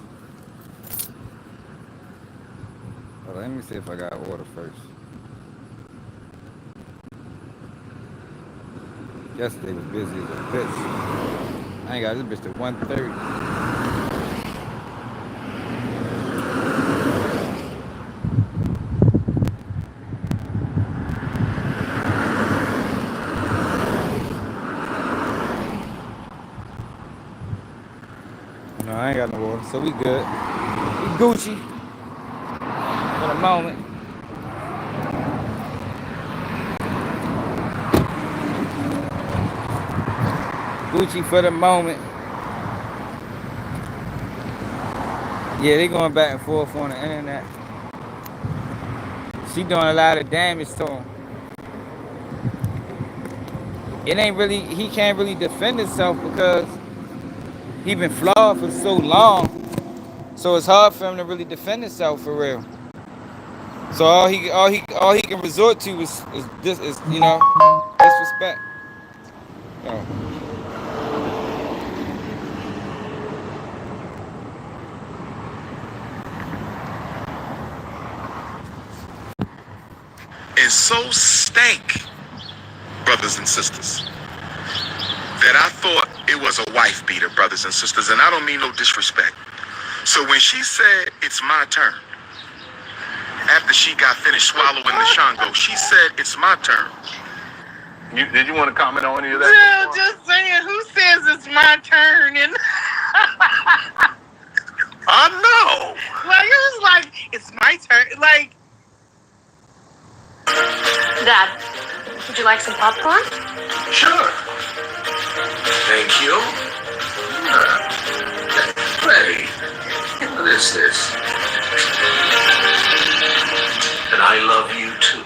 Speaker 1: Hold on, let me see if I got order first. Yesterday was busy as a bitch. I ain't got this bitch to 1:30. No, I ain't got no order, so we good. We Gucci for the moment. Gucci for the moment. Yeah, they going back and forth on the internet. She doing a lot of damage to him. It ain't really, he can't really defend himself because he been flawed for so long. So it's hard for him to really defend himself for real. So all he can resort to is disrespect. So.
Speaker 8: Is so stank, brothers and sisters, that I thought it was a wife beater, brothers and sisters, and I don't mean no disrespect. So when she said, it's my turn, after she got finished swallowing the Shango, she said, it's my turn. Did you want to comment on any of that?
Speaker 7: Yeah, just saying, who says it's my turn? And
Speaker 8: I know.
Speaker 7: like, it was like, it's my turn. Like,
Speaker 10: Dad, would you like some popcorn?
Speaker 11: Sure. Thank you. Hey, what is this? And I love you too.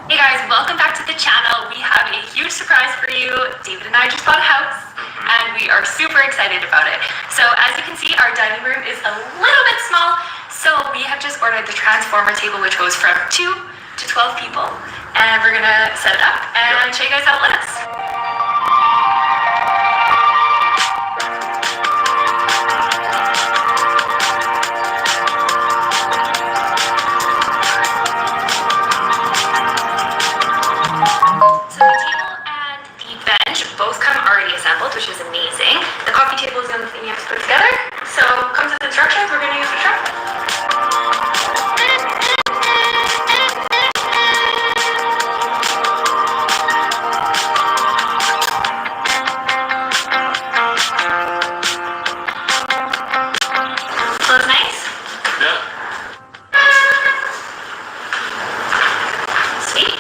Speaker 15: Hey guys, welcome back to the channel. We have a huge surprise for you. David and I just bought a house and we are super excited about it. So as you can see, our dining room is a little bit small. So we have just ordered the transformer table, which goes from 2 to 12 people. And we're gonna set it up and show you guys how it looks. So the table and the bench both come already assembled, which is amazing. The coffee table is the only thing you have to put together. So comes with instructions. We're gonna use the truck. Looks nice?
Speaker 13: Yeah.
Speaker 15: Sweet.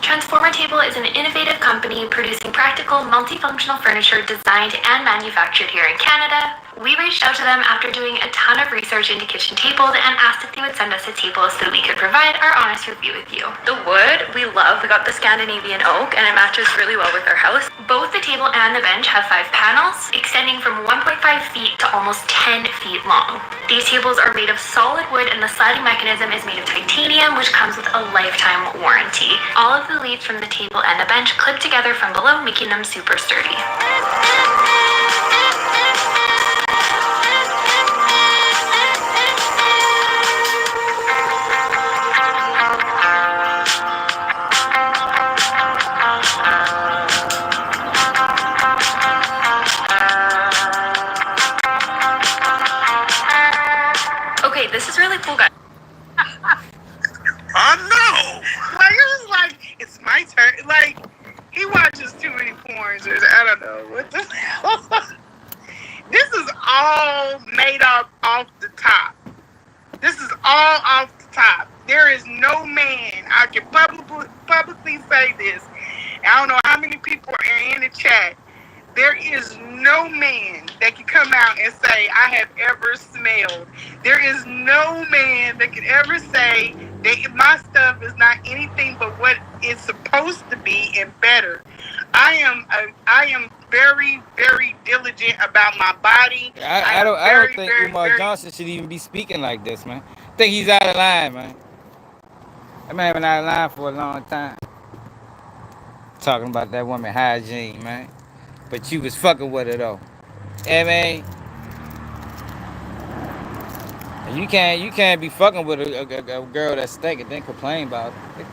Speaker 15: Transformer Table is an innovative company producing practical, multifunctional furniture designed and manufactured here in Canada. We reached out to them after doing a ton of research into kitchen tables and asked if they would send us a table so that we could provide our honest review with you. The wood we love. We got the Scandinavian oak and it matches really well with our house. Both the table and the bench have 5 panels, extending from 1.5 feet to almost 10 feet long. These tables are made of solid wood and the sliding mechanism is made of titanium, which comes with a lifetime warranty. All of the leads from the table and the bench clip together from below, making them super sturdy. Okay, this is really cool, guys.
Speaker 5: I know.
Speaker 7: Like, it was like, it's my turn. Like, he watches too many porns. I don't know. What the hell? This is all made up off the top. This is all off the top. There is no man, I can publicly say this. I don't know how many people are in the chat. There is no man that can come out and say, I have ever smelled. There is no man that can ever say that my stuff is not anything but what it's supposed to be and better. I am very, very diligent about my body.
Speaker 1: I don't think Umar Johnson should even be speaking like this, man. I think he's out of line, man. That man been out of line for a long time. Talking about that woman hygiene, man. But you was fucking with her though. Yeah, man. And you can't be fucking with a girl that's stank and then complain about it.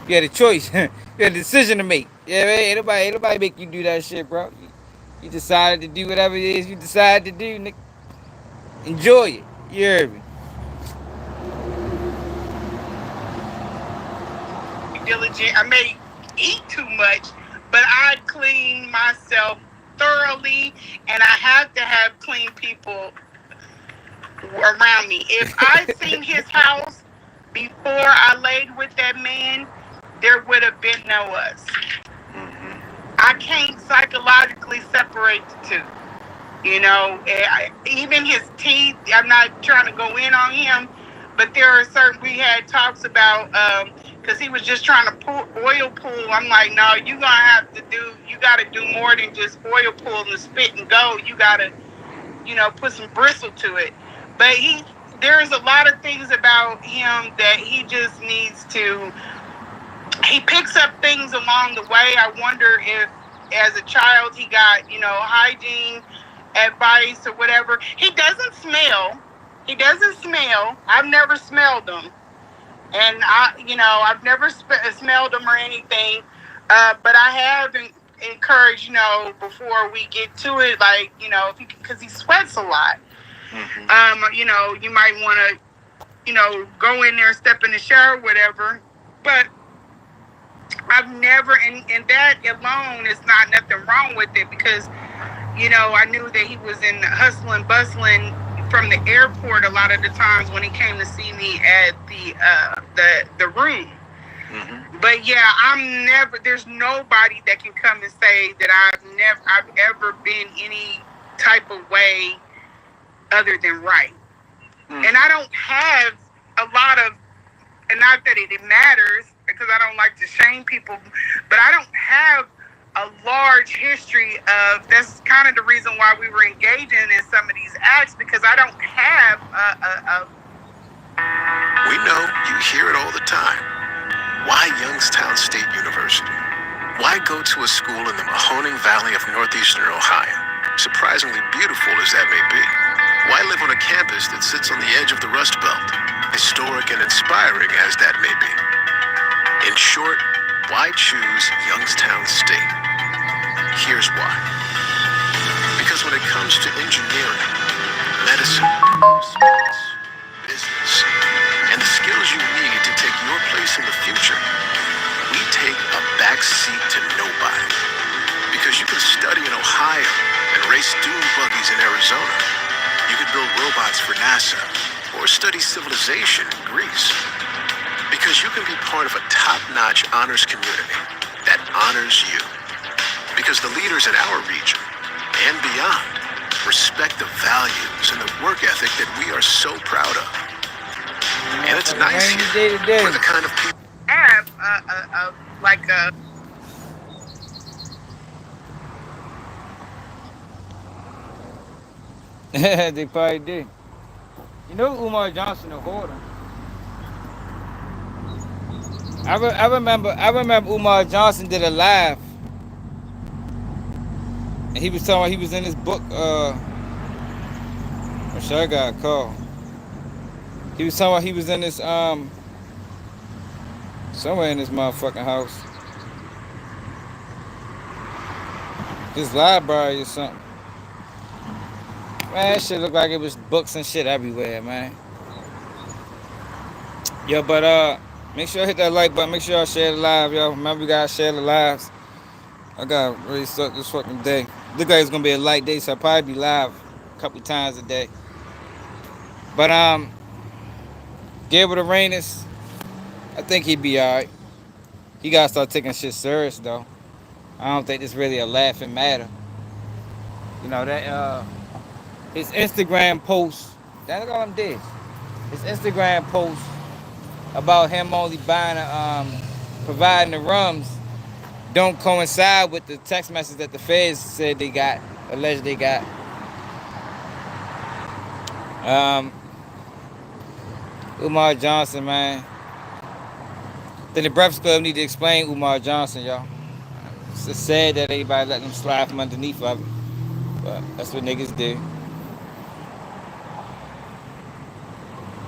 Speaker 1: You had a choice. You had a decision to make. Yeah, man. Ain't nobody make you do that shit, bro. You decided to do whatever it is you decided to do, nigga. Enjoy it. You heard me.
Speaker 7: Diligent. I may eat too much, but I clean myself thoroughly, and I have to have clean people around me. If I seen his house before I laid with that man, there would have been no us. I can't psychologically separate the two. You know, even his teeth, I'm not trying to go in on him, but there are certain, we had talks about, because he was just trying to oil pull. I'm like, no, you got to do more than just oil pull and spit and go. You got to, put some bristle to it. But there's a lot of things about him that he just needs to, he picks up things along the way. I wonder if as a child he got, hygiene advice or whatever. He doesn't smell. I've never smelled him. And I've never smelled him or anything. But I have encouraged, before we get to it, like, because he sweats a lot. You might want to, go in there, step in the shower, whatever. But I've never, and that alone is not nothing wrong with it, because, I knew that he was in hustling, bustling from the airport a lot of the times when he came to see me at the room. But yeah, there's nobody that can come and say that I've ever been any type of way other than right. And I don't have a lot of, and not that it matters, because I don't like to shame people, but I don't have a large history of. That's kind of the reason why we were engaging in some of these acts, because I don't have a
Speaker 14: We know you hear it all the time. Why Youngstown State University? Why go to a school in the Mahoning Valley of northeastern Ohio? Surprisingly beautiful as that may be. Why live on a campus that sits on the edge of the Rust Belt? Historic and inspiring as that may be. In short, why choose Youngstown State? Here's why. Because when it comes to engineering, medicine, sports, business, and the skills you need to take your place in the future, we take a back seat to nobody. Because you can study in Ohio and race dune buggies in Arizona. You could build robots for NASA or study civilization in Greece. Because you can be part of a top-notch honors community that honors you. Because the leaders in our region and beyond respect the values and the work ethic that we are so proud of. And it's nice here. We're the kind of people
Speaker 7: have like a.
Speaker 1: They probably did. You know Umar Johnson, a hoarder. I remember Umar Johnson did a live, and he was talking about he was in his book. I'm sure I got a call. He was talking about he was in this somewhere in this motherfucking house, this library or something. Man, that shit looked like it was books and shit everywhere, man. Yo, but make sure I hit that like button. Make sure y'all share the live, yo. Remember, we gotta share the lives. I got really suck this fucking day. Look like it's gonna be a light day, so I'll probably be live a couple times a day. But Gilbert Arenas, I think he'd be alright. He gotta start taking shit serious though. I don't think this really a laughing matter. You know that his Instagram post. That's all I'm did. His Instagram post about him only buying providing the rums don't coincide with the text message that the feds said they got, alleged they got. Umar Johnson, man. Then the Breakfast Club need to explain Umar Johnson, y'all. It's sad that everybody letting him slide from underneath of it, but that's what niggas do.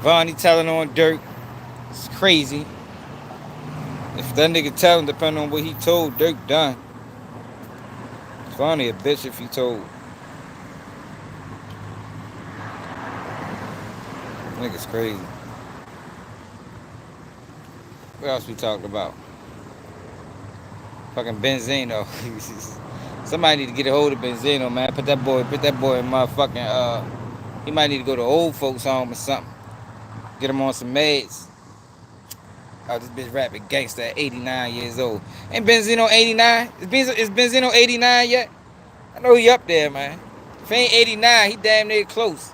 Speaker 1: Vonnie telling on Dirk. It's crazy. If that nigga tell him, depending on what he told, Dirk done. Vonnie a bitch if he told. Nigga's crazy. What else we talking about? Fucking Benzino. Somebody need to get a hold of Benzino, man. Put that boy in motherfucking he might need to go to old folks home or something. Get him on some meds. Oh, this bitch rapping gangster at 89 years old. Ain't Benzino 89? Is Benzino 89 yet? I know he up there, man. If he ain't 89, he damn near close.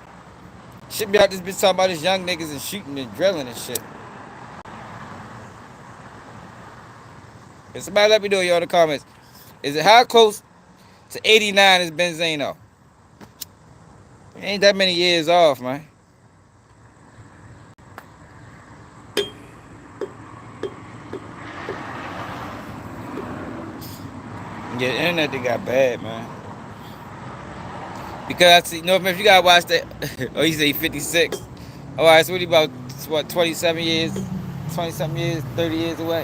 Speaker 1: Should be out this bitch talking about his young niggas and shooting and drilling and shit. If somebody let me know, y'all, in the comments. Is it how close to 89 is Benzino? Ain't that many years off, man. Yeah, the internet they got bad, man. Because I see, you know, if you gotta watch that, oh, he say 56. All right, so what he about, what, 27 years, 20-something years, 30 years away,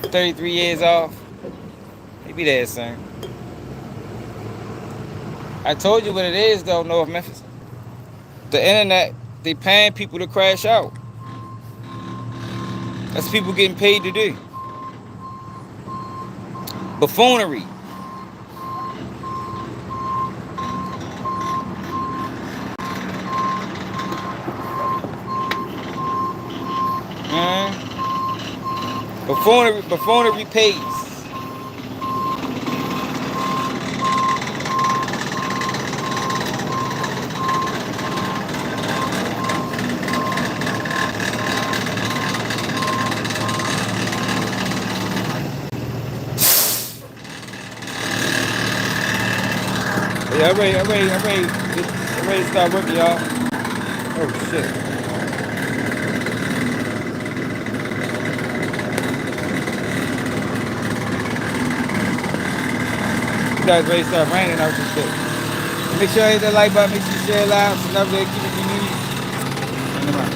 Speaker 1: 33 years off. He be there, son. I told you what it is, though, North Memphis. The internet, they paying people to crash out. That's people getting paid to do. Buffoonery. Buffoonery pays. Yeah, I'm ready to start working, y'all. Oh shit. You guys ready to start raining out this shit. Make sure you hit that like button, make sure you share it loud, so never keep it community. And I'm out.